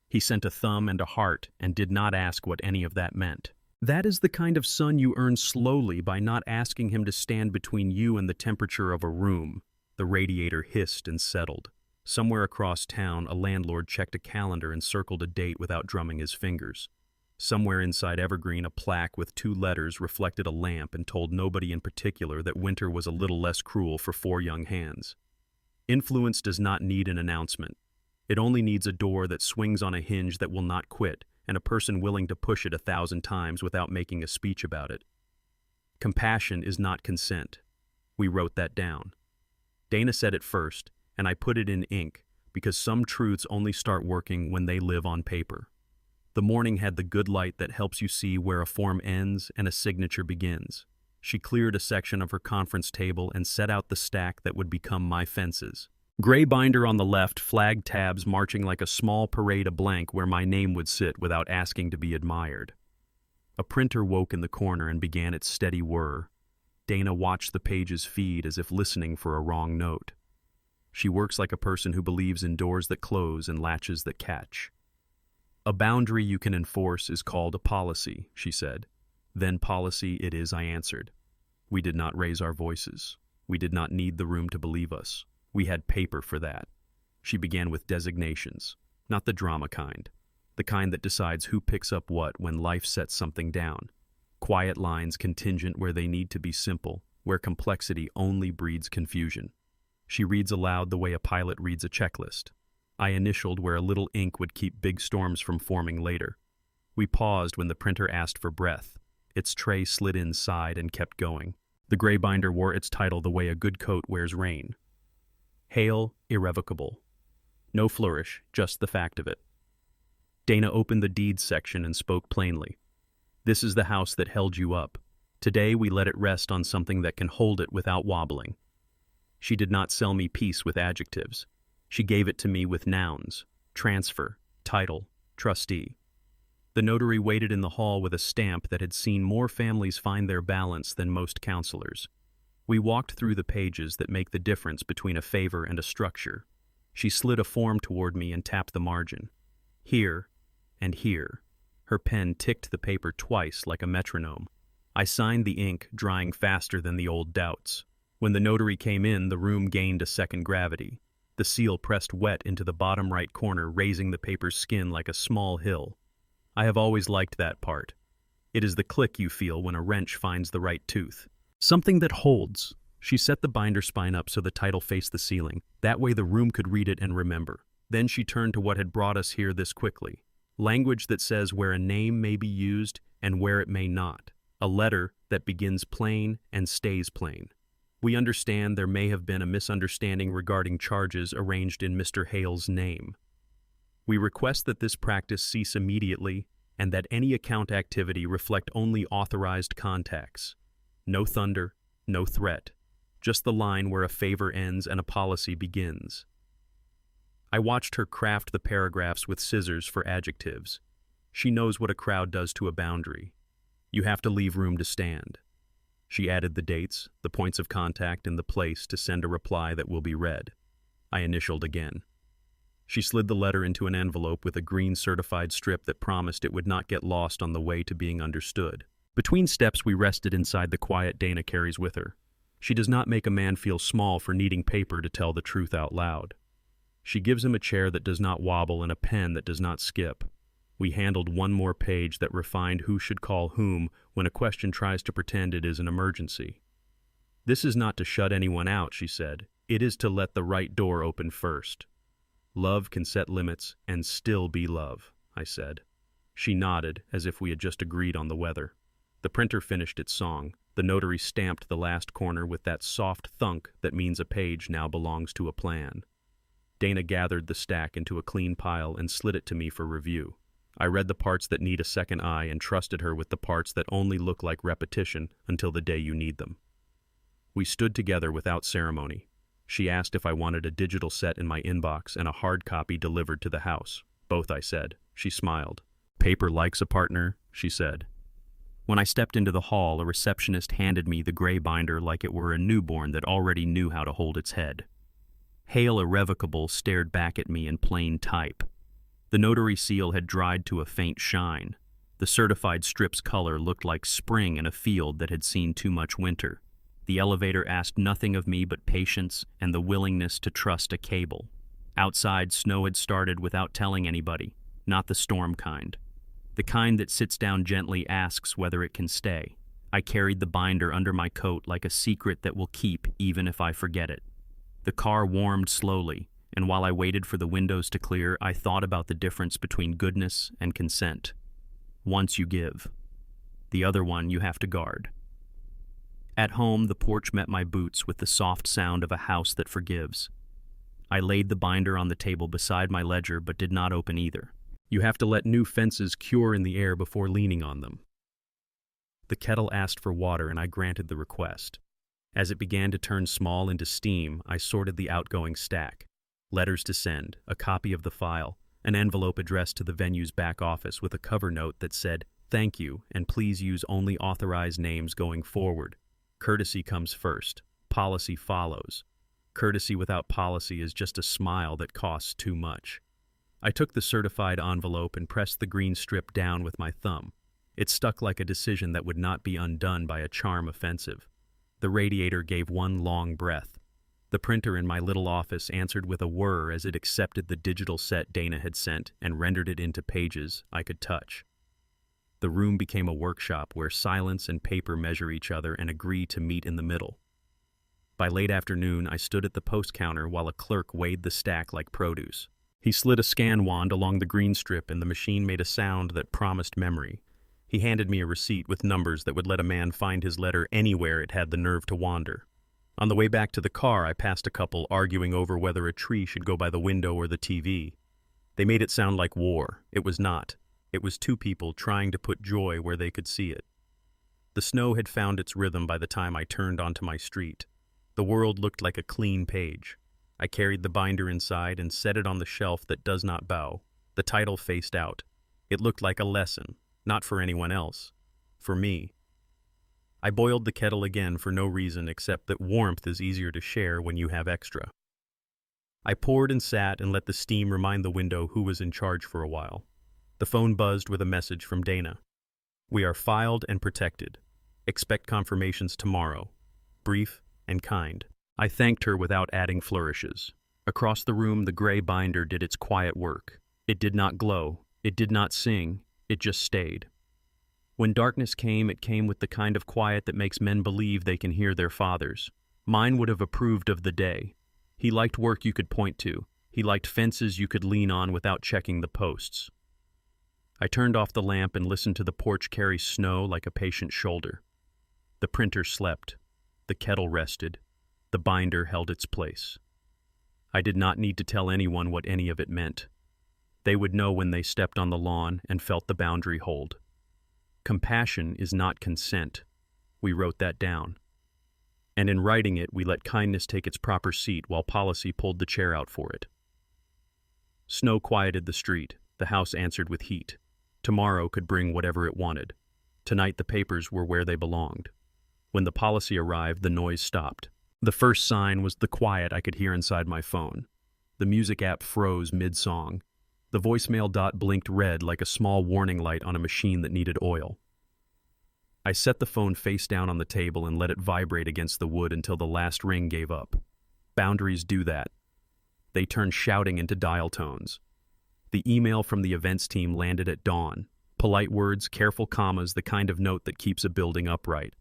He sent a thumb and a heart and did not ask what any of that meant. That is the kind of son you earn slowly by not asking him to stand between you and the temperature of a room. The radiator hissed and settled. Somewhere across town, a landlord checked a calendar and circled a date without drumming his fingers. Somewhere inside Evergreen, a plaque with 2 letters reflected a lamp and told nobody in particular that winter was a little less cruel for 4 young hands. Influence does not need an announcement. It only needs a door that swings on a hinge that will not quit, and a person willing to push it 1,000 times without making a speech about it. Compassion is not consent. We wrote that down. Dana said it first, and I put it in ink, because some truths only start working when they live on paper. The morning had the good light that helps you see where a form ends and a signature begins. She cleared a section of her conference table and set out the stack that would become my fences. Gray binder on the left, flag tabs marching like a small parade, a blank where my name would sit without asking to be admired. A printer woke in the corner and began its steady whir. Dana watched the pages feed as if listening for a wrong note. She works like a person who believes in doors that close and latches that catch. A boundary you can enforce is called a policy, she said. Then policy it is, I answered. We did not raise our voices. We did not need the room to believe us. We had paper for that. She began with designations, not the drama kind, the kind that decides who picks up what when life sets something down. Quiet lines contingent where they need to be simple, where complexity only breeds confusion. She reads aloud the way a pilot reads a checklist. I initialed where a little ink would keep big storms from forming later. We paused when the printer asked for breath. Its tray slid inside and kept going. The gray binder wore its title the way a good coat wears rain. Hail, irrevocable. No flourish, just the fact of it. Dana opened the deeds section and spoke plainly. This is the house that held you up. Today we let it rest on something that can hold it without wobbling. She did not sell me peace with adjectives. She gave it to me with nouns: transfer, title, trustee. The notary waited in the hall with a stamp that had seen more families find their balance than most counselors. We walked through the pages that make the difference between a favor and a structure. She slid a form toward me and tapped the margin. Here and here. Her pen ticked the paper twice like a metronome. I signed the ink, drying faster than the old doubts. When the notary came in, the room gained a second gravity. The seal pressed wet into the bottom right corner, raising the paper's skin like a small hill. I have always liked that part. It is the click you feel when a wrench finds the right tooth. Something that holds. She set the binder spine up so the title faced the ceiling. That way the room could read it and remember. Then she turned to what had brought us here this quickly. Language that says where a name may be used and where it may not. A letter that begins plain and stays plain. We understand there may have been a misunderstanding regarding charges arranged in Mr. Hale's name. We request that this practice cease immediately and that any account activity reflect only authorized contacts. No thunder, no threat, just the line where a favor ends and a policy begins. I watched her craft the paragraphs with scissors for adjectives. She knows what a crowd does to a boundary. You have to leave room to stand. She added the dates, the points of contact, and the place to send a reply that will be read. I initialed again. She slid the letter into an envelope with a green certified strip that promised it would not get lost on the way to being understood. Between steps, we rested inside the quiet Dana carries with her. She does not make a man feel small for needing paper to tell the truth out loud. She gives him a chair that does not wobble and a pen that does not skip. We handled one more page that refined who should call whom when a question tries to pretend it is an emergency. This is not to shut anyone out, she said. It is to let the right door open first. Love can set limits and still be love, I said. She nodded, as if we had just agreed on the weather. The printer finished its song. The notary stamped the last corner with that soft thunk that means a page now belongs to a plan. Dana gathered the stack into a clean pile and slid it to me for review. I read the parts that need a second eye and trusted her with the parts that only look like repetition until the day you need them. We stood together without ceremony. She asked if I wanted a digital set in my inbox and a hard copy delivered to the house. Both, I said. She smiled. Paper likes a partner, she said. When I stepped into the hall, a receptionist handed me the gray binder like it were a newborn that already knew how to hold its head. Hale Irrevocable stared back at me in plain type. The notary seal had dried to a faint shine. The certified strip's color looked like spring in a field that had seen too much winter. The elevator asked nothing of me but patience and the willingness to trust a cable. Outside, snow had started without telling anybody, not the storm kind. The kind that sits down gently asks whether it can stay. I carried the binder under my coat like a secret that will keep even if I forget it. The car warmed slowly, and while I waited for the windows to clear, I thought about the difference between goodness and consent. Once you give. The other one you have to guard. At home, the porch met my boots with the soft sound of a house that forgives. I laid the binder on the table beside my ledger but did not open either. You have to let new fences cure in the air before leaning on them. The kettle asked for water and I granted the request. As it began to turn small into steam, I sorted the outgoing stack. Letters to send, a copy of the file, an envelope addressed to the venue's back office with a cover note that said, "Thank you, and please use only authorized names going forward." Courtesy comes first. Policy follows. Courtesy without policy is just a smile that costs too much. I took the certified envelope and pressed the green strip down with my thumb. It stuck like a decision that would not be undone by a charm offensive. The radiator gave one long breath. The printer in my little office answered with a whir as it accepted the digital set Dana had sent and rendered it into pages I could touch. The room became a workshop where silence and paper measure each other and agree to meet in the middle. By late afternoon, I stood at the post counter while a clerk weighed the stack like produce. He slid a scan wand along the green strip and the machine made a sound that promised memory. He handed me a receipt with numbers that would let a man find his letter anywhere it had the nerve to wander. On the way back to the car, I passed a couple arguing over whether a tree should go by the window or the TV. They made it sound like war. It was not. It was two people trying to put joy where they could see it. The snow had found its rhythm by the time I turned onto my street. The world looked like a clean page. I carried the binder inside and set it on the shelf that does not bow. The title faced out. It looked like a lesson, not for anyone else, for me. I boiled the kettle again for no reason except that warmth is easier to share when you have extra. I poured and sat and let the steam remind the window who was in charge for a while. The phone buzzed with a message from Dana. "We are filed and protected. Expect confirmations tomorrow. Brief and kind." I thanked her without adding flourishes. Across the room, the gray binder did its quiet work. It did not glow. It did not sing. It just stayed. When darkness came, it came with the kind of quiet that makes men believe they can hear their fathers. Mine would have approved of the day. He liked work you could point to. He liked fences you could lean on without checking the posts. I turned off the lamp and listened to the porch carry snow like a patient shoulder. The printer slept. The kettle rested. The binder held its place. I did not need to tell anyone what any of it meant. They would know when they stepped on the lawn and felt the boundary hold. Compassion is not consent. We wrote that down. And in writing it, we let kindness take its proper seat while policy pulled the chair out for it. Snow quieted the street. The house answered with heat. Tomorrow could bring whatever it wanted. Tonight the papers were where they belonged. When the policy arrived, the noise stopped. The first sign was the quiet I could hear inside my phone. The music app froze mid-song. The voicemail dot blinked red like a small warning light on a machine that needed oil. I set the phone face down on the table and let it vibrate against the wood until the last ring gave up. Boundaries do that. They turn shouting into dial tones. The email from the events team landed at dawn. Polite words, careful commas, the kind of note that keeps a building upright.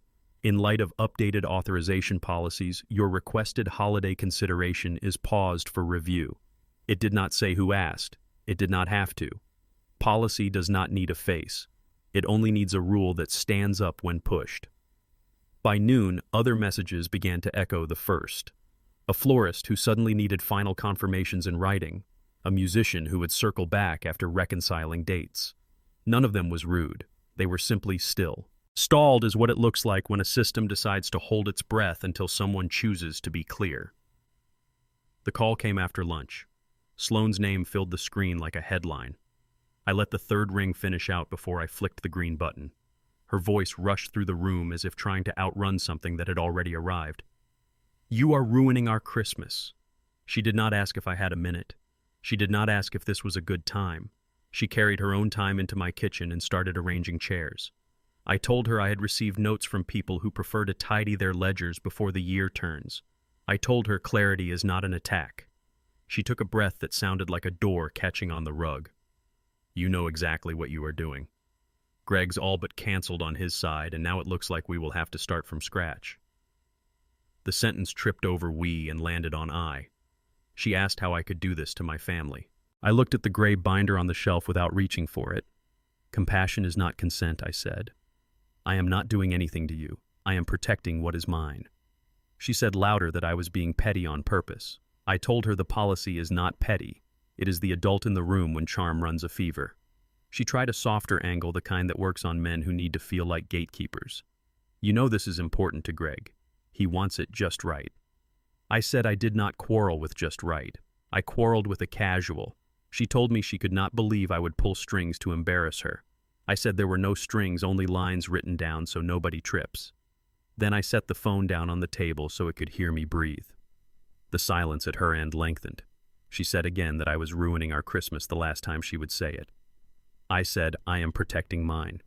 In light of updated authorization policies, your requested holiday consideration is paused for review. It did not say who asked. It did not have to. Policy does not need a face. It only needs a rule that stands up when pushed. By noon, other messages began to echo the first. A florist who suddenly needed final confirmations in writing. A musician who would circle back after reconciling dates. None of them was rude. They were simply still. Stalled is what it looks like when a system decides to hold its breath until someone chooses to be clear. The call came after lunch. Sloane's name filled the screen like a headline. I let the third ring finish out before I flicked the green button. Her voice rushed through the room as if trying to outrun something that had already arrived. "You are ruining our Christmas." She did not ask if I had a minute. She did not ask if this was a good time. She carried her own time into my kitchen and started arranging chairs. I told her I had received notes from people who prefer to tidy their ledgers before the year turns. I told her clarity is not an attack. She took a breath that sounded like a door catching on the rug. "You know exactly what you are doing. Greg's all but canceled on his side, and now it looks like we will have to start from scratch." The sentence tripped over we and landed on I. She asked how I could do this to my family. I looked at the gray binder on the shelf without reaching for it. "Compassion is not consent," I said. "I am not doing anything to you. I am protecting what is mine." She said louder that I was being petty on purpose. I told her the policy is not petty. It is the adult in the room when charm runs a fever. She tried a softer angle, the kind that works on men who need to feel like gatekeepers. "You know this is important to Greg. He wants it just right." I said I did not quarrel with just right. I quarreled with a casual. She told me she could not believe I would pull strings to embarrass her. I said there were no strings, only lines written down so nobody trips. Then I set the phone down on the table so it could hear me breathe. The silence at her end lengthened. She said again that I was ruining our Christmas the last time she would say it. I said, I am protecting mine.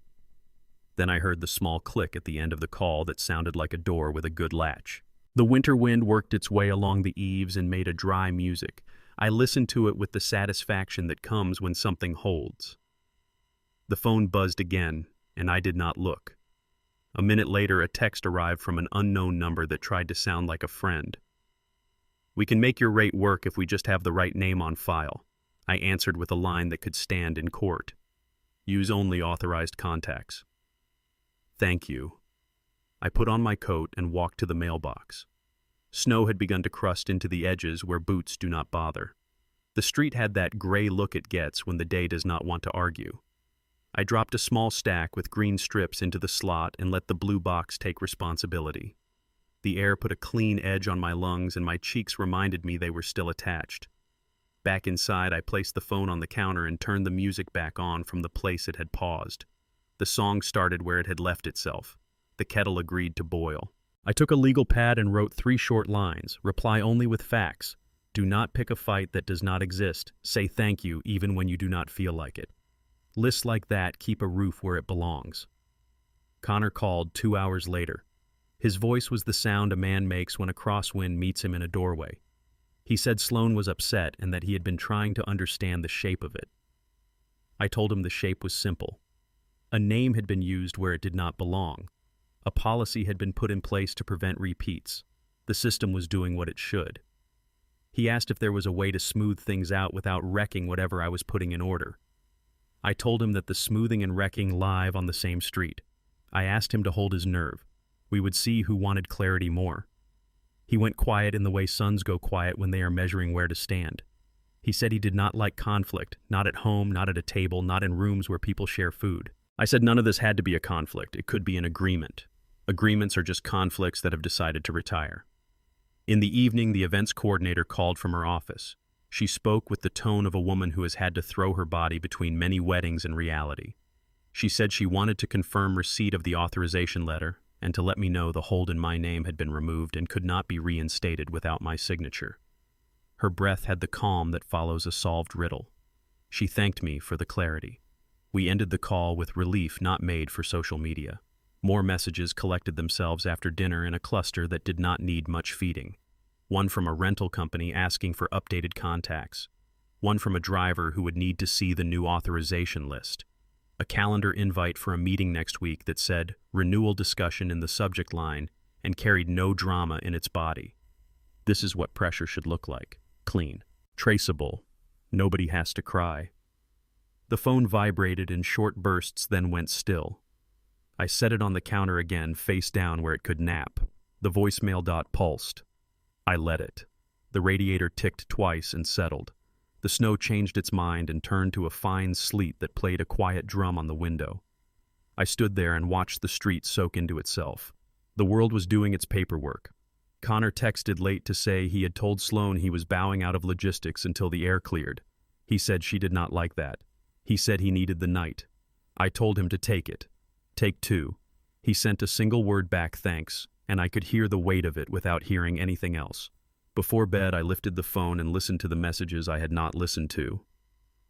Then I heard the small click at the end of the call that sounded like a door with a good latch. The winter wind worked its way along the eaves and made a dry music. I listened to it with the satisfaction that comes when something holds. The phone buzzed again, and I did not look. A minute later, a text arrived from an unknown number that tried to sound like a friend. We can make your rate work if we just have the right name on file. I answered with a line that could stand in court. Use only authorized contacts. Thank you. I put on my coat and walked to the mailbox. Snow had begun to crust into the edges where boots do not bother. The street had that gray look it gets when the day does not want to argue. I dropped a small stack with green strips into the slot and let the blue box take responsibility. The air put a clean edge on my lungs and my cheeks reminded me they were still attached. Back inside, I placed the phone on the counter and turned the music back on from the place it had paused. The song started where it had left itself. The kettle agreed to boil. I took a legal pad and wrote 3 short lines. Reply only with facts. Do not pick a fight that does not exist. Say thank you even when you do not feel like it. Lists like that keep a roof where it belongs. Connor called 2 hours later. His voice was the sound a man makes when a crosswind meets him in a doorway. He said Sloan was upset and that he had been trying to understand the shape of it. I told him the shape was simple. A name had been used where it did not belong. A policy had been put in place to prevent repeats. The system was doing what it should. He asked if there was a way to smooth things out without wrecking whatever I was putting in order. I told him that the smoothing and wrecking live on the same street. I asked him to hold his nerve. We would see who wanted clarity more. He went quiet in the way sons go quiet when they are measuring where to stand. He said he did not like conflict, not at home, not at a table, not in rooms where people share food. I said none of this had to be a conflict. It could be an agreement. Agreements are just conflicts that have decided to retire. In the evening, the events coordinator called from her office. She spoke with the tone of a woman who has had to throw her body between many weddings and reality. She said she wanted to confirm receipt of the authorization letter and to let me know the hold in my name had been removed and could not be reinstated without my signature. Her breath had the calm that follows a solved riddle. She thanked me for the clarity. We ended the call with relief not made for social media. More messages collected themselves after dinner in a cluster that did not need much feeding. One from a rental company asking for updated contacts. One from a driver who would need to see the new authorization list. A calendar invite for a meeting next week that said renewal discussion in the subject line and carried no drama in its body. This is what pressure should look like. Clean. Traceable. Nobody has to cry. The phone vibrated in short bursts, then went still. I set it on the counter again, face down where it could nap. The voicemail dot pulsed. I let it. The radiator ticked twice and settled. The snow changed its mind and turned to a fine sleet that played a quiet drum on the window. I stood there and watched the street soak into itself. The world was doing its paperwork. Connor texted late to say he had told Sloan he was bowing out of logistics until the air cleared. He said she did not like that. He said he needed the night. I told him to take it. Take 2. He sent a single word back, thanks, and I could hear the weight of it without hearing anything else. Before bed, I lifted the phone and listened to the messages I had not listened to.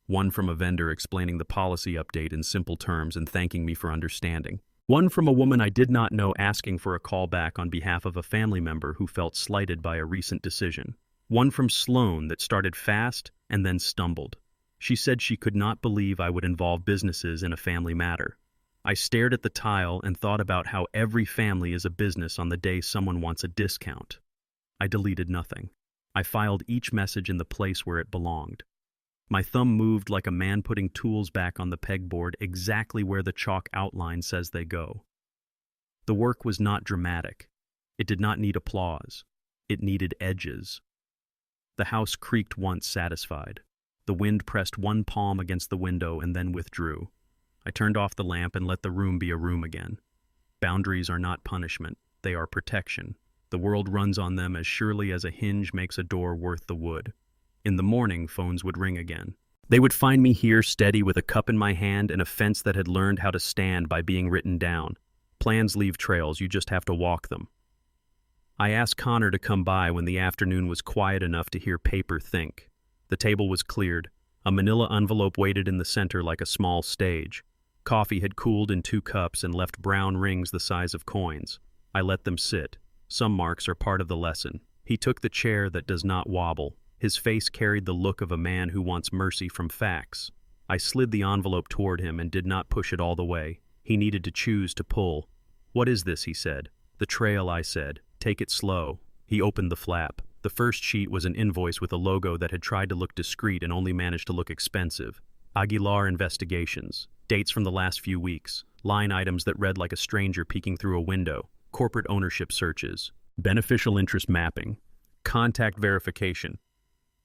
One from a vendor explaining the policy update in simple terms and thanking me for understanding. One from a woman I did not know asking for a call back on behalf of a family member who felt slighted by a recent decision. One from Sloan that started fast and then stumbled. She said she could not believe I would involve businesses in a family matter. I stared at the tile and thought about how every family is a business on the day someone wants a discount. I deleted nothing. I filed each message in the place where it belonged. My thumb moved like a man putting tools back on the pegboard exactly where the chalk outline says they go. The work was not dramatic. It did not need applause. It needed edges. The house creaked once satisfied. The wind pressed one palm against the window and then withdrew. I turned off the lamp and let the room be a room again. Boundaries are not punishment. They are protection. The world runs on them as surely as a hinge makes a door worth the wood. In the morning, phones would ring again. They would find me here steady with a cup in my hand and a fence that had learned how to stand by being written down. Plans leave trails, you just have to walk them. I asked Connor to come by when the afternoon was quiet enough to hear paper think. The table was cleared. A manila envelope waited in the center like a small stage. Coffee had cooled in 2 cups and left brown rings the size of coins. I let them sit. Some marks are part of the lesson. He took the chair that does not wobble. His face carried the look of a man who wants mercy from facts. I slid the envelope toward him and did not push it all the way. He needed to choose to pull. "What is this?" he said. "The trail," I said. "Take it slow." He opened the flap. The first sheet was an invoice with a logo that had tried to look discreet and only managed to look expensive. Aguilar Investigations. Dates from the last few weeks. Line items that read like a stranger peeking through a window. Corporate ownership searches. Beneficial interest mapping. Contact verification.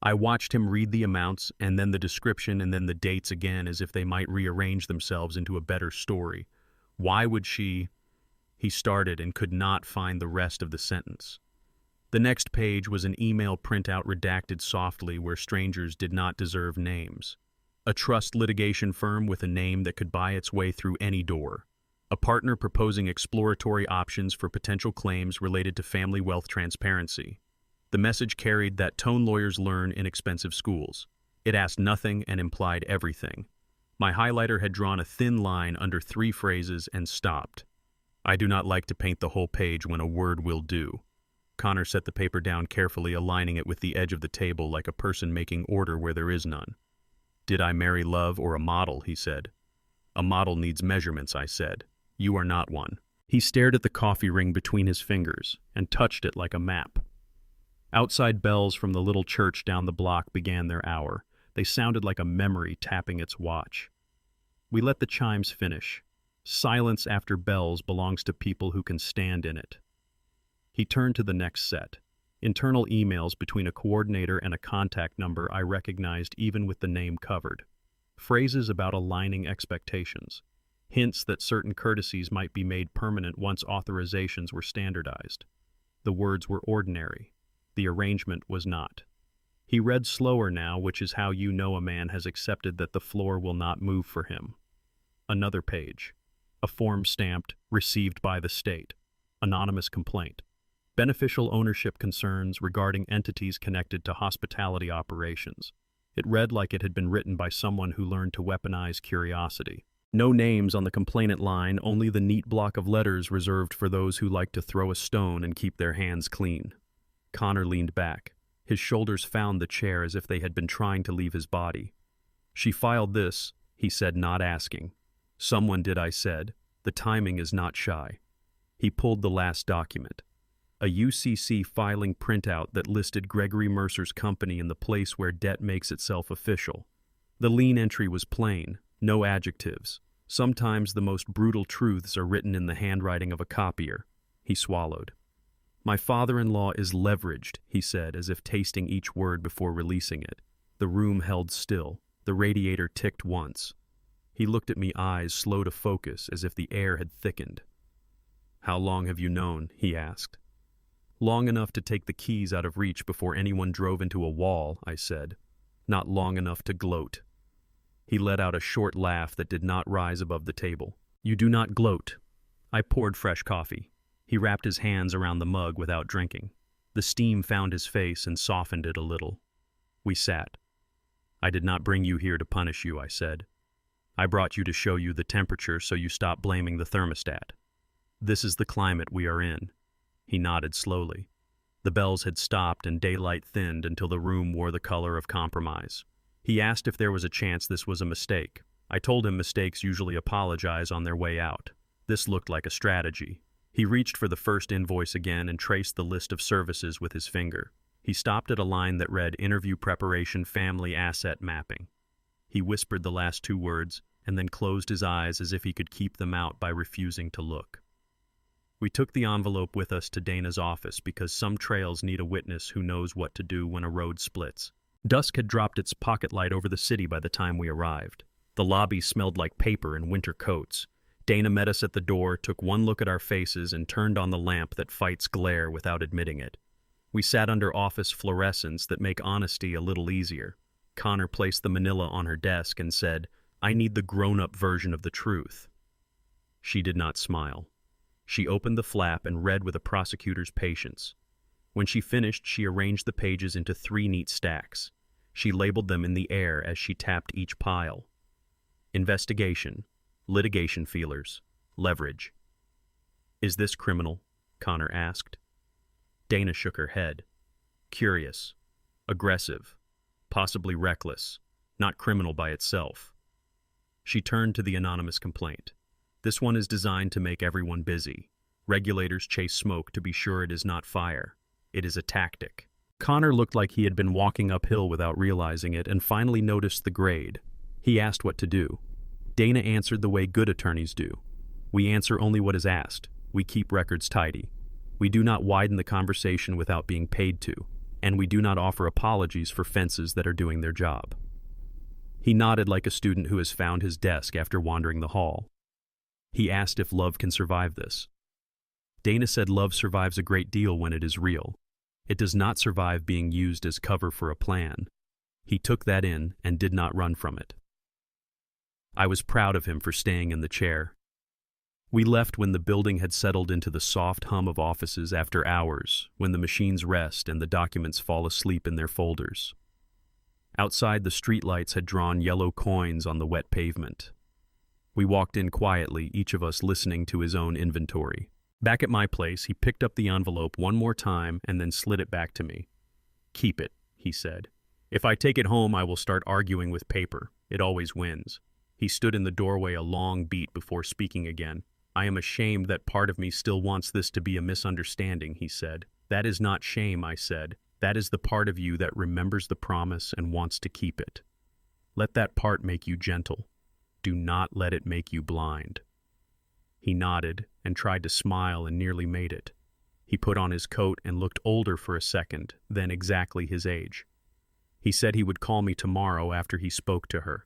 I watched him read the amounts, and then the description, and then the dates again, as if they might rearrange themselves into a better story. Why would she... He started and could not find the rest of the sentence. The next page was an email printout redacted softly where strangers did not deserve names. A trust litigation firm with a name that could buy its way through any door. A partner proposing exploratory options for potential claims related to family wealth transparency. The message carried that tone lawyers learn in expensive schools. It asked nothing and implied everything. My highlighter had drawn a thin line under 3 phrases and stopped. I do not like to paint the whole page when a word will do. Connor set the paper down carefully, aligning it with the edge of the table like a person making order where there is none. "Did I marry love or a model?" he said. "A model needs measurements," I said. "You are not one." He stared at the coffee ring between his fingers and touched it like a map. Outside bells from the little church down the block began their hour. They sounded like a memory tapping its watch. We let the chimes finish. Silence after bells belongs to people who can stand in it. He turned to the next set. Internal emails between a coordinator and a contact number I recognized even with the name covered. Phrases about aligning expectations. Hints that certain courtesies might be made permanent once authorizations were standardized. The words were ordinary. The arrangement was not. He read slower now, which is how you know a man has accepted that the floor will not move for him. Another page. A form stamped, "Received by the state." Anonymous complaint. Beneficial ownership concerns regarding entities connected to hospitality operations. It read like it had been written by someone who learned to weaponize curiosity. No names on the complainant line, only the neat block of letters reserved for those who like to throw a stone and keep their hands clean. Connor leaned back. His shoulders found the chair as if they had been trying to leave his body. "She filed this," he said, not asking. "Someone did," I said. "The timing is not shy." He pulled the last document. A UCC filing printout that listed Gregory Mercer's company in the place where debt makes itself official. The lien entry was plain, no adjectives. Sometimes the most brutal truths are written in the handwriting of a copier. He swallowed. "My father-in-law is leveraged," he said, as if tasting each word before releasing it. The room held still. The radiator ticked once. He looked at me, eyes slow to focus, as if the air had thickened. "How long have you known?" he asked. "Long enough to take the keys out of reach before anyone drove into a wall," I said. "Not long enough to gloat." He let out a short laugh that did not rise above the table. "You do not gloat." I poured fresh coffee. He wrapped his hands around the mug without drinking. The steam found his face and softened it a little. We sat. "I did not bring you here to punish you," I said. "I brought you to show you the temperature so you stop blaming the thermostat. This is the climate we are in." He nodded slowly. The bells had stopped and daylight thinned until the room wore the color of compromise. He asked if there was a chance this was a mistake. I told him mistakes usually apologize on their way out. This looked like a strategy. He reached for the first invoice again and traced the list of services with his finger. He stopped at a line that read "Interview Preparation Family Asset Mapping." He whispered the last 2 words and then closed his eyes as if he could keep them out by refusing to look. We took the envelope with us to Dana's office because some trails need a witness who knows what to do when a road splits. Dusk had dropped its pocket light over the city by the time we arrived. The lobby smelled like paper and winter coats. Dana met us at the door, took one look at our faces, and turned on the lamp that fights glare without admitting it. We sat under office fluorescents that make honesty a little easier. Connor placed the manila on her desk and said, "I need the grown-up version of the truth." She did not smile. She opened the flap and read with a prosecutor's patience. When she finished, she arranged the pages into 3 neat stacks. She labeled them in the air as she tapped each pile. Investigation, litigation feelers, leverage. Is this criminal? Connor asked. Dana shook her head. Curious, aggressive, possibly reckless, not criminal by itself. She turned to the anonymous complaint. This one is designed to make everyone busy. Regulators chase smoke to be sure it is not fire. It is a tactic. Connor looked like he had been walking uphill without realizing it and finally noticed the grade. He asked what to do. Dana answered the way good attorneys do. We answer only what is asked. We keep records tidy. We do not widen the conversation without being paid to, and we do not offer apologies for fences that are doing their job. He nodded like a student who has found his desk after wandering the hall. He asked if love can survive this. Dana said love survives a great deal when it is real. It does not survive being used as cover for a plan. He took that in and did not run from it. I was proud of him for staying in the chair. We left when the building had settled into the soft hum of offices after hours, when the machines rest and the documents fall asleep in their folders. Outside, the streetlights had drawn yellow coins on the wet pavement. We walked in quietly, each of us listening to his own inventory. Back at my place, he picked up the envelope one more time and then slid it back to me. Keep it, he said. If I take it home, I will start arguing with paper. It always wins. He stood in the doorway a long beat before speaking again. I am ashamed that part of me still wants this to be a misunderstanding, he said. That is not shame, I said. That is the part of you that remembers the promise and wants to keep it. Let that part make you gentle. Do not let it make you blind. He nodded and tried to smile and nearly made it. He put on his coat and looked older for a second, then exactly his age. He said he would call me tomorrow after he spoke to her.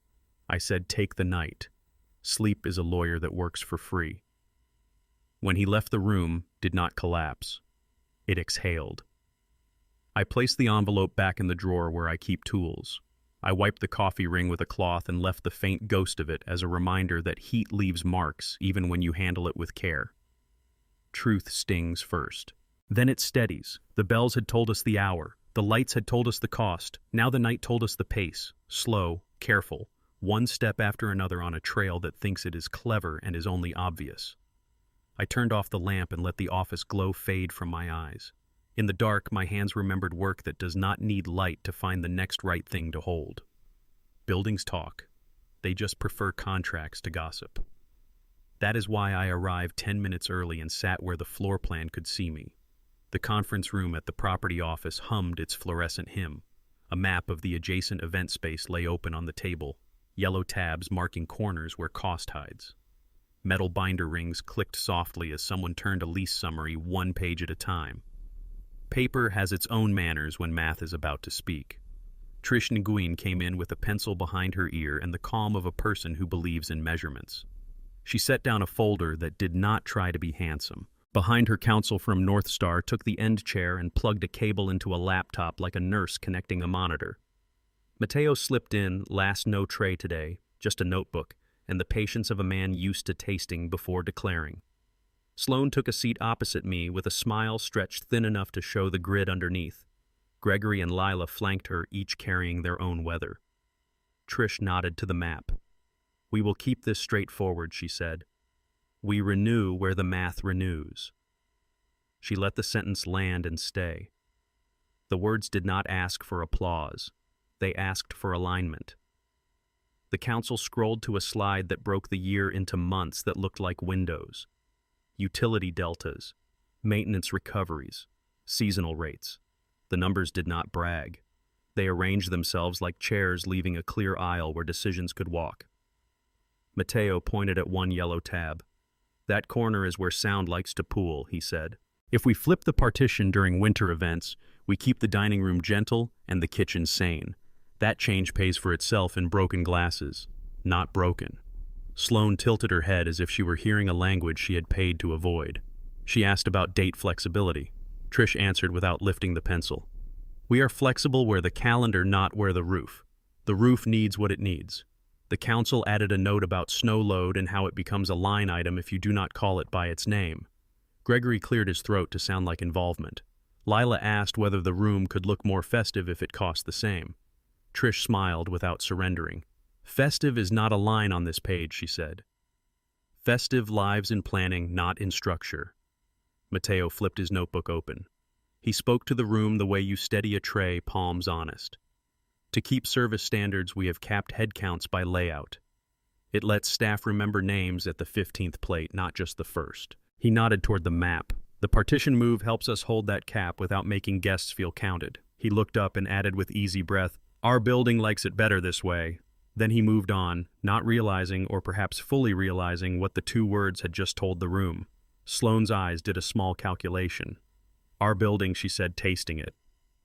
I said, take the night. Sleep is a lawyer that works for free. When he left the room, did not collapse. It exhaled. I placed the envelope back in the drawer where I keep tools. I wiped the coffee ring with a cloth and left the faint ghost of it as a reminder that heat leaves marks even when you handle it with care. Truth stings first. Then it steadies. The bells had told us the hour. The lights had told us the cost. Now the night told us the pace. Slow, careful, one step after another on a trail that thinks it is clever and is only obvious. I turned off the lamp and let the office glow fade from my eyes. In the dark, my hands remembered work that does not need light to find the next right thing to hold. Buildings talk. They just prefer contracts to gossip. That is why I arrived 10 minutes early and sat where the floor plan could see me. The conference room at the property office hummed its fluorescent hymn. A map of the adjacent event space lay open on the table, yellow tabs marking corners where cost hides. Metal binder rings clicked softly as someone turned a lease summary one page at a time. Paper has its own manners when math is about to speak. Trish Nguyen came in with a pencil behind her ear and the calm of a person who believes in measurements. She set down a folder that did not try to be handsome. Behind her, counsel from North Star took the end chair and plugged a cable into a laptop like a nurse connecting a monitor. Mateo slipped in, last no tray today, just a notebook, and the patience of a man used to tasting before declaring. Sloan took a seat opposite me with a smile stretched thin enough to show the grid underneath. Gregory and Lila flanked her, each carrying their own weather. Trish nodded to the map. We will keep this straightforward, she said. We renew where the math renews. She let the sentence land and stay. The words did not ask for applause. They asked for alignment. The council scrolled to a slide that broke the year into months that looked like windows. Utility deltas, maintenance recoveries, seasonal rates. The numbers did not brag. They arranged themselves like chairs leaving a clear aisle where decisions could walk. Mateo pointed at one yellow tab. That corner is where sound likes to pool, he said. If we flip the partition during winter events, we keep the dining room gentle and the kitchen sane. That change pays for itself in broken glasses, not broken. Sloan tilted her head as if she were hearing a language she had paid to avoid. She asked about date flexibility. Trish answered without lifting the pencil. We are flexible where the calendar, not where the roof. The roof needs what it needs. The council added a note about snow load and how it becomes a line item if you do not call it by its name. Gregory cleared his throat to sound like involvement. Lila asked whether the room could look more festive if it cost the same. Trish smiled without surrendering. Festive is not a line on this page, she said. Festive lives in planning, not in structure. Mateo flipped his notebook open. He spoke to the room the way you steady a tray, palms honest. To keep service standards, we have capped headcounts by layout. It lets staff remember names at the 15th plate, not just the first. He nodded toward the map. The partition move helps us hold that cap without making guests feel counted. He looked up and added with easy breath, "Our building likes it better this way." Then he moved on, not realizing or perhaps fully realizing what the two words had just told the room. Sloane's eyes did a small calculation. "Our building," she said, tasting it.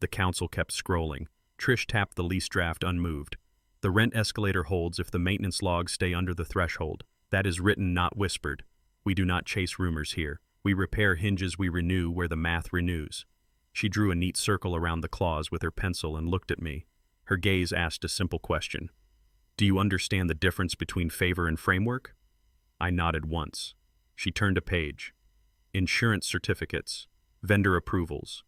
The council kept scrolling. Trish tapped the lease draft unmoved. "The rent escalator holds if the maintenance logs stay under the threshold. That is written, not whispered. We do not chase rumors here. We repair hinges, we renew where the math renews." She drew a neat circle around the clause with her pencil and looked at me. Her gaze asked a simple question. "Do you understand the difference between favor and framework?" I nodded once. She turned a page. Insurance certificates, vendor approvals,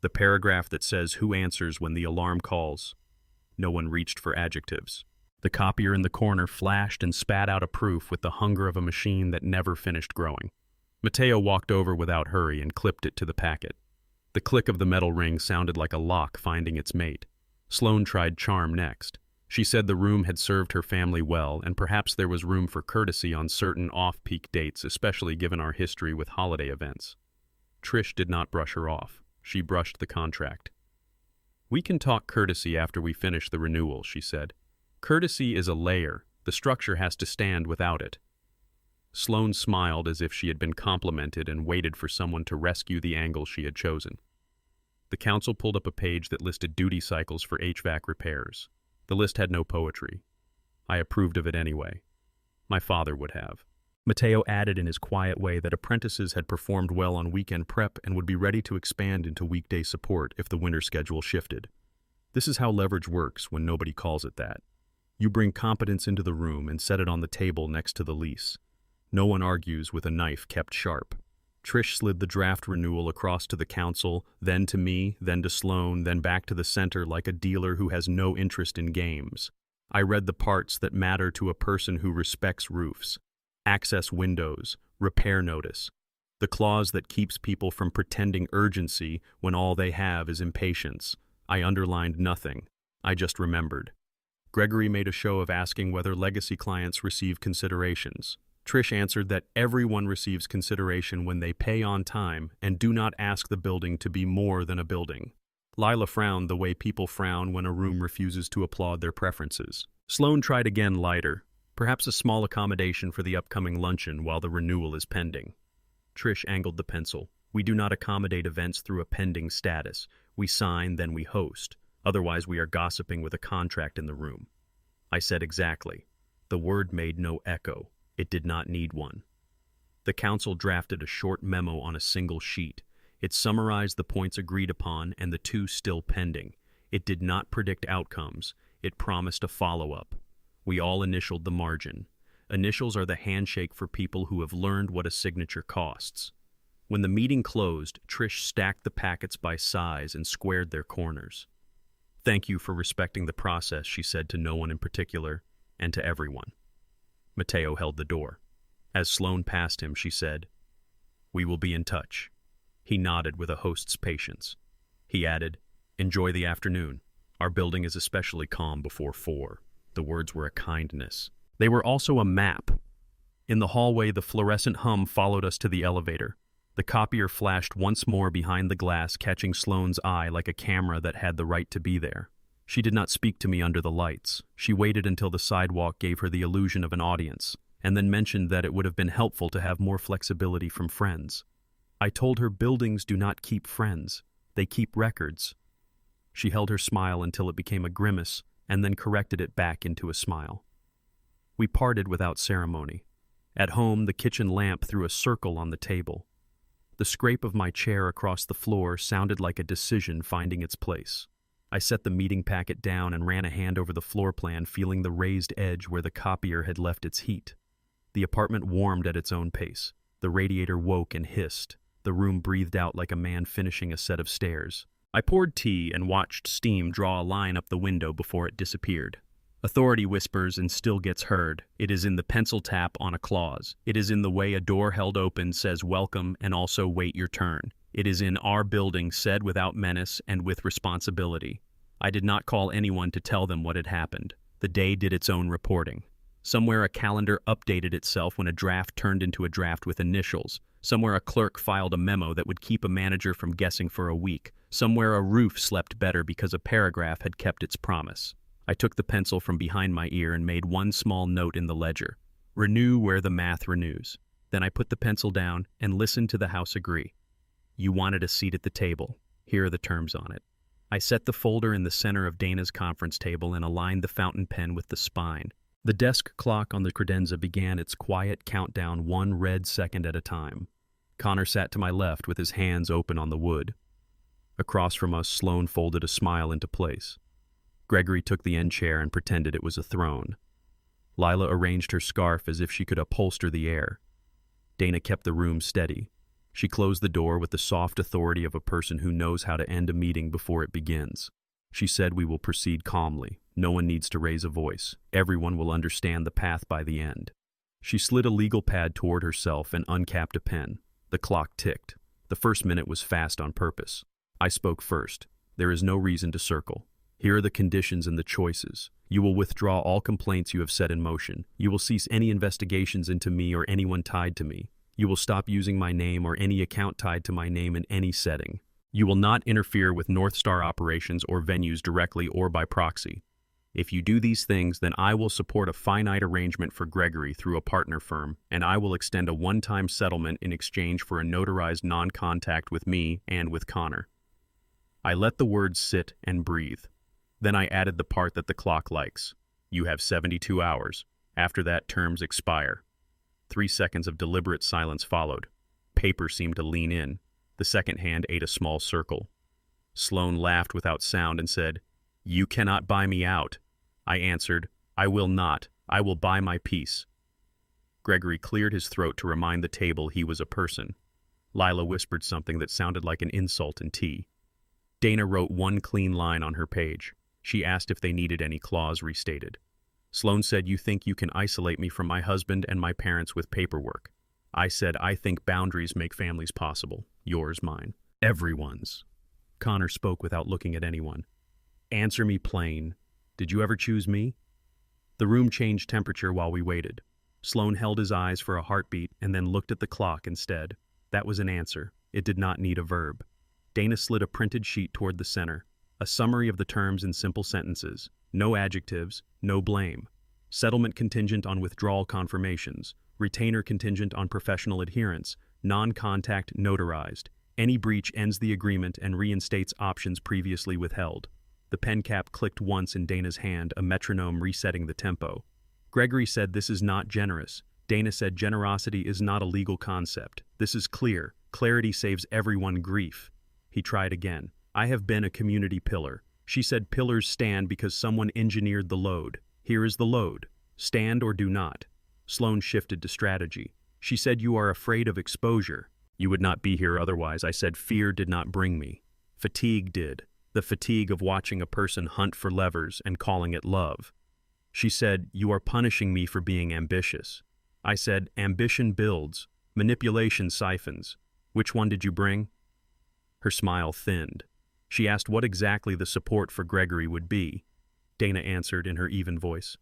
the paragraph that says who answers when the alarm calls. No one reached for adjectives. The copier in the corner flashed and spat out a proof with the hunger of a machine that never finished growing. Mateo walked over without hurry and clipped it to the packet. The click of the metal ring sounded like a lock finding its mate. Sloane tried charm next. She said the room had served her family well, and perhaps there was room for courtesy on certain off-peak dates, especially given our history with holiday events. Trish did not brush her off. She brushed the contract. "We can talk courtesy after we finish the renewal," she said. "Courtesy is a layer. The structure has to stand without it." Sloane smiled as if she had been complimented and waited for someone to rescue the angle she had chosen. The council pulled up a page that listed duty cycles for HVAC repairs. The list had no poetry. I approved of it anyway. My father would have. Mateo added in his quiet way that apprentices had performed well on weekend prep and would be ready to expand into weekday support if the winter schedule shifted. This is how leverage works when nobody calls it that. You bring competence into the room and set it on the table next to the lease. No one argues with a knife kept sharp. Trish slid the draft renewal across to the council, then to me, then to Sloane, then back to the center like a dealer who has no interest in games. I read the parts that matter to a person who respects roofs. Access windows, repair notice. The clause that keeps people from pretending urgency when all they have is impatience. I underlined nothing. I just remembered. Gregory made a show of asking whether legacy clients receive considerations. Trish answered that everyone receives consideration when they pay on time and do not ask the building to be more than a building. Lila frowned the way people frown when a room refuses to applaud their preferences. Sloane tried again lighter, perhaps a small accommodation for the upcoming luncheon while the renewal is pending. Trish angled the pencil. "We do not accommodate events through a pending status. We sign, then we host. Otherwise we are gossiping with a contract in the room." I said exactly. The word made no echo. It did not need one. The council drafted a short memo on a single sheet. It summarized the points agreed upon and the two still pending. It did not predict outcomes. It promised a follow-up. We all initialed the margin. Initials are the handshake for people who have learned what a signature costs. When the meeting closed, Trish stacked the packets by size and squared their corners. "Thank you for respecting the process," she said to no one in particular, and to everyone. Mateo held the door. As Sloane passed him, she said, "We will be in touch." He nodded with a host's patience. He added, "Enjoy the afternoon. Our building is especially calm before 4. The words were a kindness. They were also a map. In the hallway, the fluorescent hum followed us to the elevator. The copier flashed once more behind the glass, catching Sloane's eye like a camera that had the right to be there. She did not speak to me under the lights. She waited until the sidewalk gave her the illusion of an audience, and then mentioned that it would have been helpful to have more flexibility from friends. I told her buildings do not keep friends. They keep records. She held her smile until it became a grimace, and then corrected it back into a smile. We parted without ceremony. At home, the kitchen lamp threw a circle on the table. The scrape of my chair across the floor sounded like a decision finding its place. I set the meeting packet down and ran a hand over the floor plan, feeling the raised edge where the copier had left its heat. The apartment warmed at its own pace. The radiator woke and hissed. The room breathed out like a man finishing a set of stairs. I poured tea and watched steam draw a line up the window before it disappeared. Authority whispers and still gets heard. It is in the pencil tap on a clause. It is in the way a door held open says welcome and also wait your turn. It is in our building said without menace and with responsibility. I did not call anyone to tell them what had happened. The day did its own reporting. Somewhere a calendar updated itself when a draft turned into a draft with initials. Somewhere a clerk filed a memo that would keep a manager from guessing for a week. Somewhere a roof slept better because a paragraph had kept its promise. I took the pencil from behind my ear and made one small note in the ledger. Renew where the math renews. Then I put the pencil down and listened to the house agree. You wanted a seat at the table. Here are the terms on it. I set the folder in the center of Dana's conference table and aligned the fountain pen with the spine. The desk clock on the credenza began its quiet countdown 1 red second at a time. Connor sat to my left with his hands open on the wood. Across from us, Sloane folded a smile into place. Gregory took the end chair and pretended it was a throne. Lila arranged her scarf as if she could upholster the air. Dana kept the room steady. She closed the door with the soft authority of a person who knows how to end a meeting before it begins. She said we will proceed calmly. No one needs to raise a voice. Everyone will understand the path by the end. She slid a legal pad toward herself and uncapped a pen. The clock ticked. The first minute was fast on purpose. I spoke first. There is no reason to circle. Here are the conditions and the choices. You will withdraw all complaints you have set in motion. You will cease any investigations into me or anyone tied to me. You will stop using my name or any account tied to my name in any setting. You will not interfere with North Star operations or venues directly or by proxy. If you do these things, then I will support a finite arrangement for Gregory through a partner firm, and I will extend a one-time settlement in exchange for a notarized non-contact with me and with Connor. I let the words sit and breathe. Then I added the part that the clock likes. You have 72 hours. After that, terms expire. 3 seconds of deliberate silence followed. Paper seemed to lean in. The second hand ate a small circle. Sloane laughed without sound and said, "You cannot buy me out." I answered, "I will not. I will buy my peace." Gregory cleared his throat to remind the table he was a person. Lila whispered something that sounded like an insult in tea. Dana wrote one clean line on her page. She asked if they needed any clause restated. Sloane said, "You think you can isolate me from my husband and my parents with paperwork." I said, "I think boundaries make families possible. Yours, mine. Everyone's." Connor spoke without looking at anyone. "Answer me plain. Did you ever choose me?" The room changed temperature while we waited. Sloane held his eyes for a heartbeat and then looked at the clock instead. That was an answer. It did not need a verb. Dana slid a printed sheet toward the center. A summary of the terms in simple sentences. No adjectives, no blame. Settlement contingent on withdrawal confirmations. Retainer contingent on professional adherence. Non-contact notarized. Any breach ends the agreement and reinstates options previously withheld. The pen cap clicked once in Dana's hand, a metronome resetting the tempo. Gregory said, "This is not generous." Dana said, "Generosity is not a legal concept. This is clear. Clarity saves everyone grief." He tried again. "I have been a community pillar." She said, "Pillars stand because someone engineered the load. Here is the load. Stand or do not." Sloane shifted to strategy. She said, "You are afraid of exposure." "You would not be here otherwise." I said, "Fear did not bring me. Fatigue did. The fatigue of watching a person hunt for levers and calling it love." She said, "You are punishing me for being ambitious." I said, "Ambition builds. Manipulation siphons. Which one did you bring?" Her smile thinned. She asked what exactly the support for Gregory would be. Dana answered in her even voice.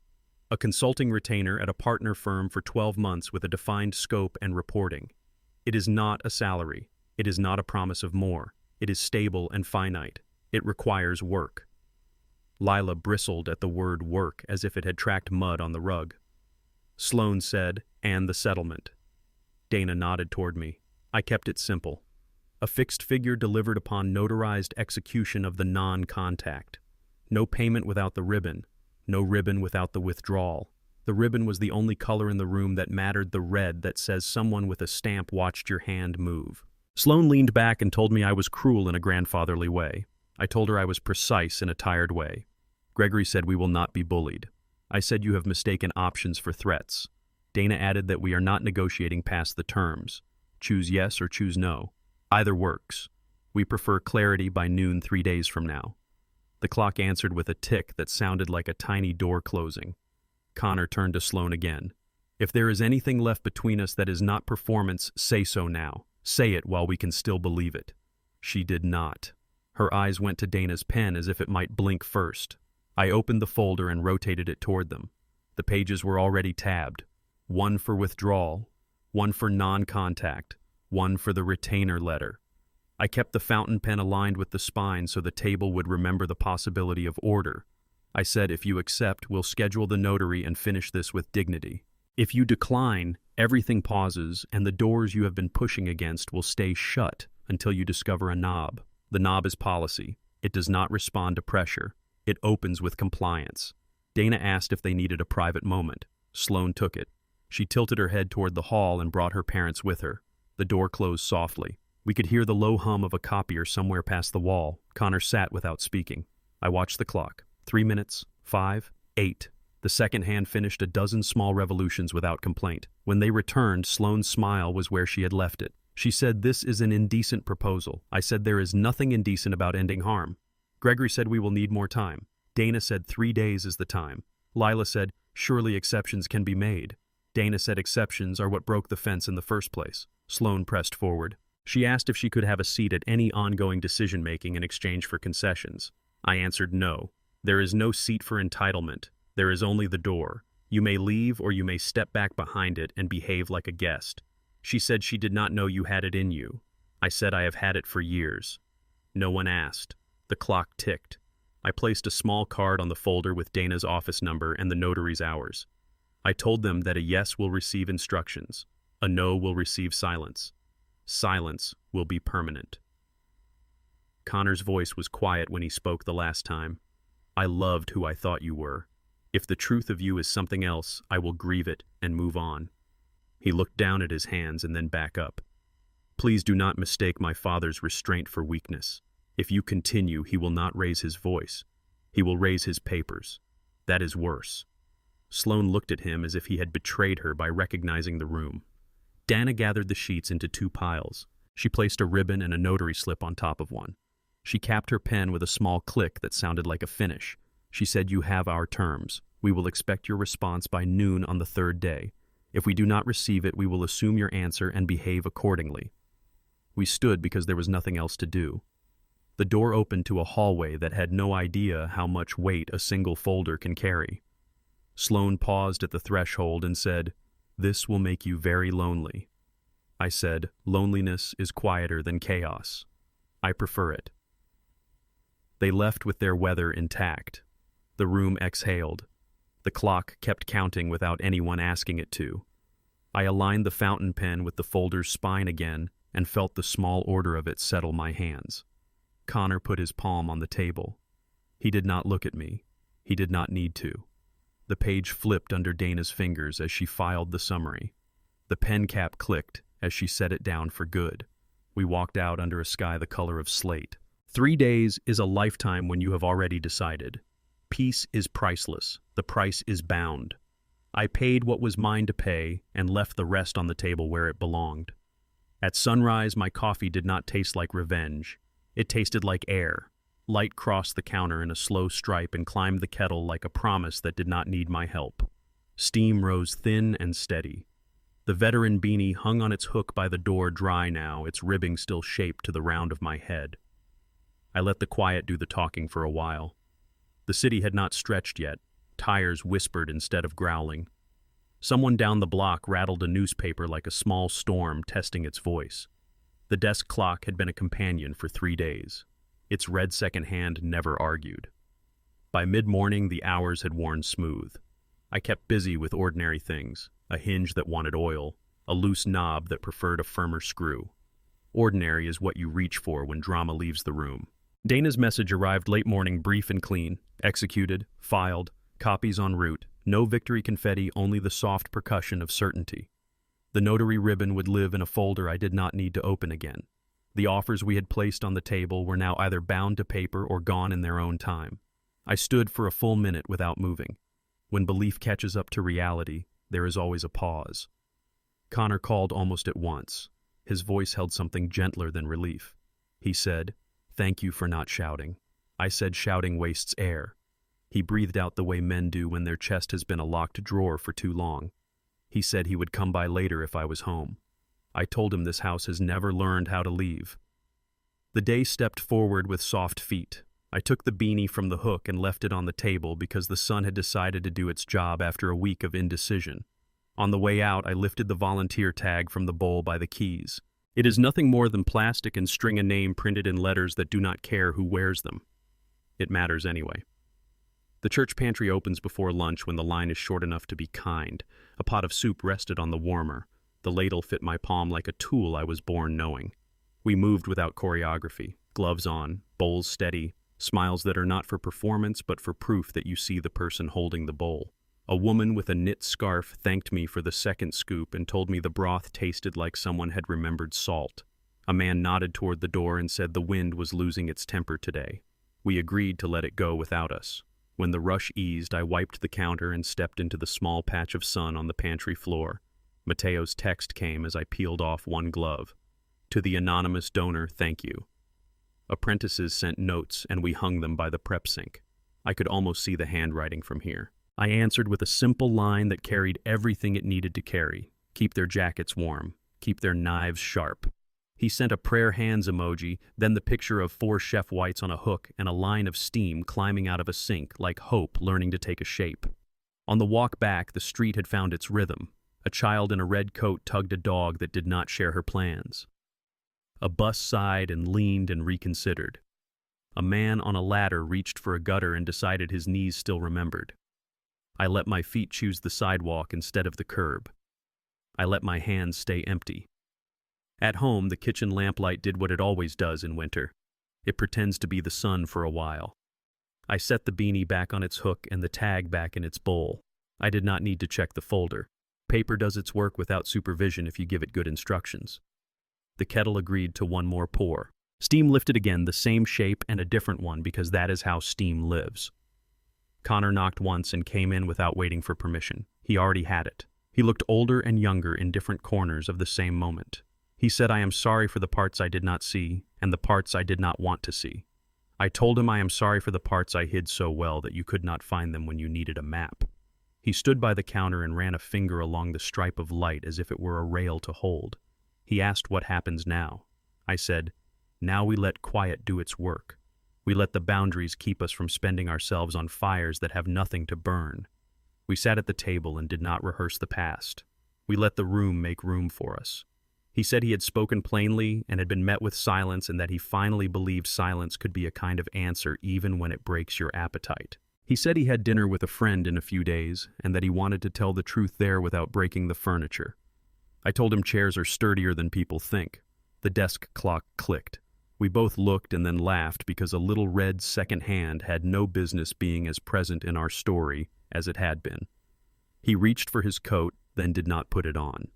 "A consulting retainer at a partner firm for 12 months with a defined scope and reporting. It is not a salary. It is not a promise of more. It is stable and finite. It requires work." Lila bristled at the word work as if it had tracked mud on the rug. Sloane said, "And the settlement." Dana nodded toward me. I kept it simple. A fixed figure delivered upon notarized execution of the non-contact. No payment without the ribbon. No ribbon without the withdrawal. The ribbon was the only color in the room that mattered, the red that says someone with a stamp watched your hand move. Sloane leaned back and told me I was cruel in a grandfatherly way. I told her I was precise in a tired way. Gregory said, "We will not be bullied." I said, "You have mistaken options for threats." Dana added that we are not negotiating past the terms. Choose yes or choose no. Either works. We prefer clarity by noon 3 days from now. The clock answered with a tick that sounded like a tiny door closing. Connor turned to Sloane again. If there is anything left between us that is not performance, say so now. Say it while we can still believe it. She did not. Her eyes went to Dana's pen as if it might blink first. I opened the folder and rotated it toward them. The pages were already tabbed. One for withdrawal, one for non-contact, one for the retainer letter. I kept the fountain pen aligned with the spine so the table would remember the possibility of order. I said, if you accept, we'll schedule the notary and finish this with dignity. If you decline, everything pauses and the doors you have been pushing against will stay shut until you discover a knob. The knob is policy. It does not respond to pressure. It opens with compliance. Dana asked if they needed a private moment. Sloane took it. She tilted her head toward the hall and brought her parents with her. The door closed softly. We could hear the low hum of a copier somewhere past the wall. Connor sat without speaking. I watched the clock. 3 minutes, 5, 8. The second hand finished a dozen small revolutions without complaint. When they returned, Sloane's smile was where she had left it. She said, "This is an indecent proposal." I said, "There is nothing indecent about ending harm." Gregory said, "We will need more time." Dana said, 3 days is the time. Lila said, "Surely exceptions can be made." Dana said exceptions are what broke the fence in the first place. Sloane pressed forward. She asked if she could have a seat at any ongoing decision-making in exchange for concessions. I answered no. There is no seat for entitlement. There is only the door. You may leave or you may step back behind it and behave like a guest. She said she did not know you had it in you. I said I have had it for years. No one asked. The clock ticked. I placed a small card on the folder with Dana's office number and the notary's hours. I told them that a yes will receive instructions. A no will receive silence. Silence will be permanent. Connor's voice was quiet when he spoke the last time. I loved who I thought you were. If the truth of you is something else, I will grieve it and move on. He looked down at his hands and then back up. Please do not mistake my father's restraint for weakness. If you continue, he will not raise his voice. He will raise his papers. That is worse. Sloane looked at him as if he had betrayed her by recognizing the room. Dana gathered the sheets into 2 piles. She placed a ribbon and a notary slip on top of one. She capped her pen with a small click that sounded like a finish. She said, "You have our terms. We will expect your response by noon on the 3rd day. If we do not receive it, we will assume your answer and behave accordingly." We stood because there was nothing else to do. The door opened to a hallway that had no idea how much weight a single folder can carry. Sloane paused at the threshold and said, "This will make you very lonely." I said, "Loneliness is quieter than chaos. I prefer it." They left with their weather intact. The room exhaled. The clock kept counting without anyone asking it to. I aligned the fountain pen with the folder's spine again and felt the small order of it settle my hands. Connor put his palm on the table. He did not look at me. He did not need to. The page flipped under Dana's fingers as she filed the summary. The pen cap clicked as she set it down for good. We walked out under a sky the color of slate. 3 days is a lifetime when you have already decided. Peace is priceless. The price is bound. I paid what was mine to pay and left the rest on the table where it belonged. At sunrise, my coffee did not taste like revenge. It tasted like air. Light crossed the counter in a slow stripe and climbed the kettle like a promise that did not need my help. Steam rose thin and steady. The veteran beanie hung on its hook by the door dry now, its ribbing still shaped to the round of my head. I let the quiet do the talking for a while. The city had not stretched yet. Tires whispered instead of growling. Someone down the block rattled a newspaper like a small storm testing its voice. The desk clock had been a companion for 3 days. Its red second hand never argued. By mid-morning, the hours had worn smooth. I kept busy with ordinary things, a hinge that wanted oil, a loose knob that preferred a firmer screw. Ordinary is what you reach for when drama leaves the room. Dana's message arrived late morning, brief and clean, executed, filed, copies en route, no victory confetti, only the soft percussion of certainty. The notary ribbon would live in a folder I did not need to open again. The offers we had placed on the table were now either bound to paper or gone in their own time. I stood for a full minute without moving. When belief catches up to reality, there is always a pause. Connor called almost at once. His voice held something gentler than relief. He said, "Thank you for not shouting." I said, "Shouting wastes air." He breathed out the way men do when their chest has been a locked drawer for too long. He said he would come by later if I was home. I told him this house has never learned how to leave. The day stepped forward with soft feet. I took the beanie from the hook and left it on the table because the sun had decided to do its job after a week of indecision. On the way out, I lifted the volunteer tag from the bowl by the keys. It is nothing more than plastic and string a name printed in letters that do not care who wears them. It matters anyway. The church pantry opens before lunch when the line is short enough to be kind. A pot of soup rested on the warmer. The ladle fit my palm like a tool I was born knowing. We moved without choreography, gloves on, bowls steady, smiles that are not for performance but for proof that you see the person holding the bowl. A woman with a knit scarf thanked me for the second scoop and told me the broth tasted like someone had remembered salt. A man nodded toward the door and said the wind was losing its temper today. We agreed to let it go without us. When the rush eased, I wiped the counter and stepped into the small patch of sun on the pantry floor. Mateo's text came as I peeled off one glove. "To the anonymous donor, thank you." Apprentices sent notes and we hung them by the prep sink. I could almost see the handwriting from here. I answered with a simple line that carried everything it needed to carry. Keep their jackets warm. Keep their knives sharp. He sent a prayer hands emoji, then the picture of 4 Chef Whites on a hook and a line of steam climbing out of a sink like hope learning to take a shape. On the walk back, the street had found its rhythm. A child in a red coat tugged a dog that did not share her plans. A bus sighed and leaned and reconsidered. A man on a ladder reached for a gutter and decided his knees still remembered. I let my feet choose the sidewalk instead of the curb. I let my hands stay empty. At home, the kitchen lamplight did what it always does in winter. It pretends to be the sun for a while. I set the beanie back on its hook and the tag back in its bowl. I did not need to check the folder. Paper does its work without supervision if you give it good instructions. The kettle agreed to one more pour. Steam lifted again, the same shape and a different one because that is how steam lives. Connor knocked once and came in without waiting for permission. He already had it. He looked older and younger in different corners of the same moment. He said, "I am sorry for the parts I did not see and the parts I did not want to see." I told him I am sorry for the parts I hid so well that you could not find them when you needed a map. He stood by the counter and ran a finger along the stripe of light as if it were a rail to hold. He asked what happens now. I said, "Now we let quiet do its work. We let the boundaries keep us from spending ourselves on fires that have nothing to burn." We sat at the table and did not rehearse the past. We let the room make room for us. He said he had spoken plainly and had been met with silence and that he finally believed silence could be a kind of answer even when it breaks your appetite. He said he had dinner with a friend in a few days and that he wanted to tell the truth there without breaking the furniture. I told him chairs are sturdier than people think. The desk clock clicked. We both looked and then laughed because a little red second hand had no business being as present in our story as it had been. He reached for his coat, then did not put it on.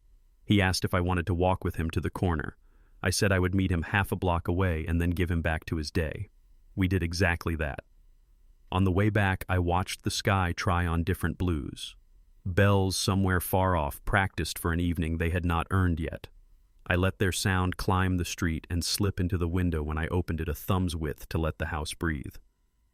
He asked if I wanted to walk with him to the corner. I said I would meet him half a block away and then give him back to his day. We did exactly that. On the way back, I watched the sky try on different blues. Bells somewhere far off practiced for an evening they had not earned yet. I let their sound climb the street and slip into the window when I opened it a thumb's width to let the house breathe.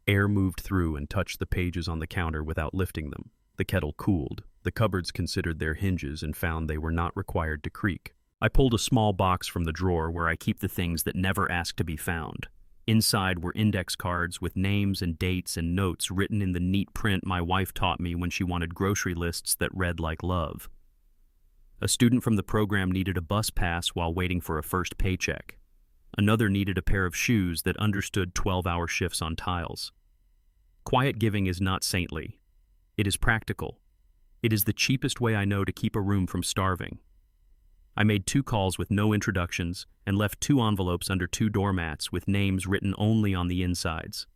Air moved through and touched the pages on the counter without lifting them. The kettle cooled. The cupboards considered their hinges and found they were not required to creak. I pulled a small box from the drawer where I keep the things that never ask to be found. Inside were index cards with names and dates and notes written in the neat print my wife taught me when she wanted grocery lists that read like love. A student from the program needed a bus pass while waiting for a first paycheck. Another needed a pair of shoes that understood 12-hour shifts on tiles. Quiet giving is not saintly. It is practical. It is the cheapest way I know to keep a room from starving. I made 2 calls with no introductions and left 2 envelopes under 2 doormats with names written only on the insides.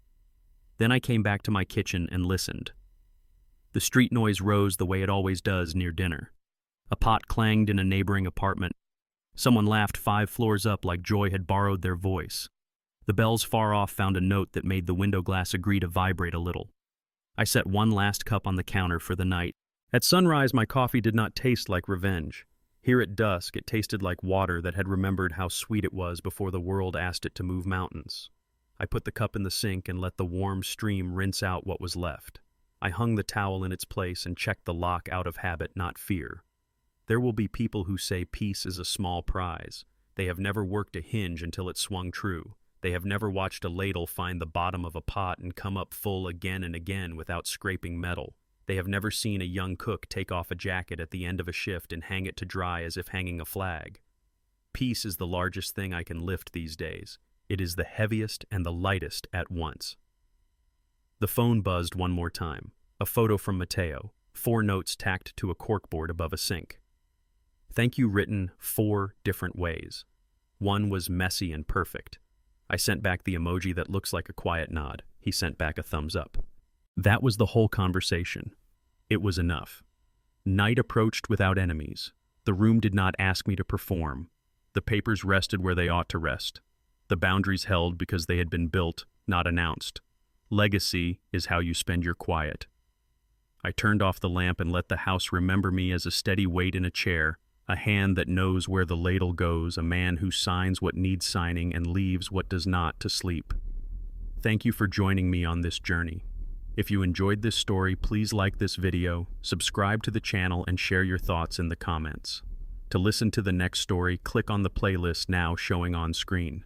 Then I came back to my kitchen and listened. The street noise rose the way it always does near dinner. A pot clanged in a neighboring apartment. Someone laughed 5 floors up like joy had borrowed their voice. The bells far off found a note that made the window glass agree to vibrate a little. I set one last cup on the counter for the night. At sunrise, my coffee did not taste like revenge. Here at dusk, it tasted like water that had remembered how sweet it was before the world asked it to move mountains. I put the cup in the sink and let the warm stream rinse out what was left. I hung the towel in its place and checked the lock out of habit, not fear. There will be people who say peace is a small prize. They have never worked a hinge until it swung true. They have never watched a ladle find the bottom of a pot and come up full again and again without scraping metal. They have never seen a young cook take off a jacket at the end of a shift and hang it to dry as if hanging a flag. Peace is the largest thing I can lift these days. It is the heaviest and the lightest at once. The phone buzzed one more time. A photo from Mateo, 4 notes tacked to a corkboard above a sink. Thank you written 4 different ways. One was messy and perfect. I sent back the emoji that looks like a quiet nod. He sent back a thumbs up. That was the whole conversation. It was enough. Night approached without enemies. The room did not ask me to perform. The papers rested where they ought to rest. The boundaries held because they had been built, not announced. Legacy is how you spend your quiet. I turned off the lamp and let the house remember me as a steady weight in a chair, a hand that knows where the ladle goes, a man who signs what needs signing and leaves what does not to sleep. Thank you for joining me on this journey. If you enjoyed this story, please like this video, subscribe to the channel, and share your thoughts in the comments. To listen to the next story, click on the playlist now showing on screen.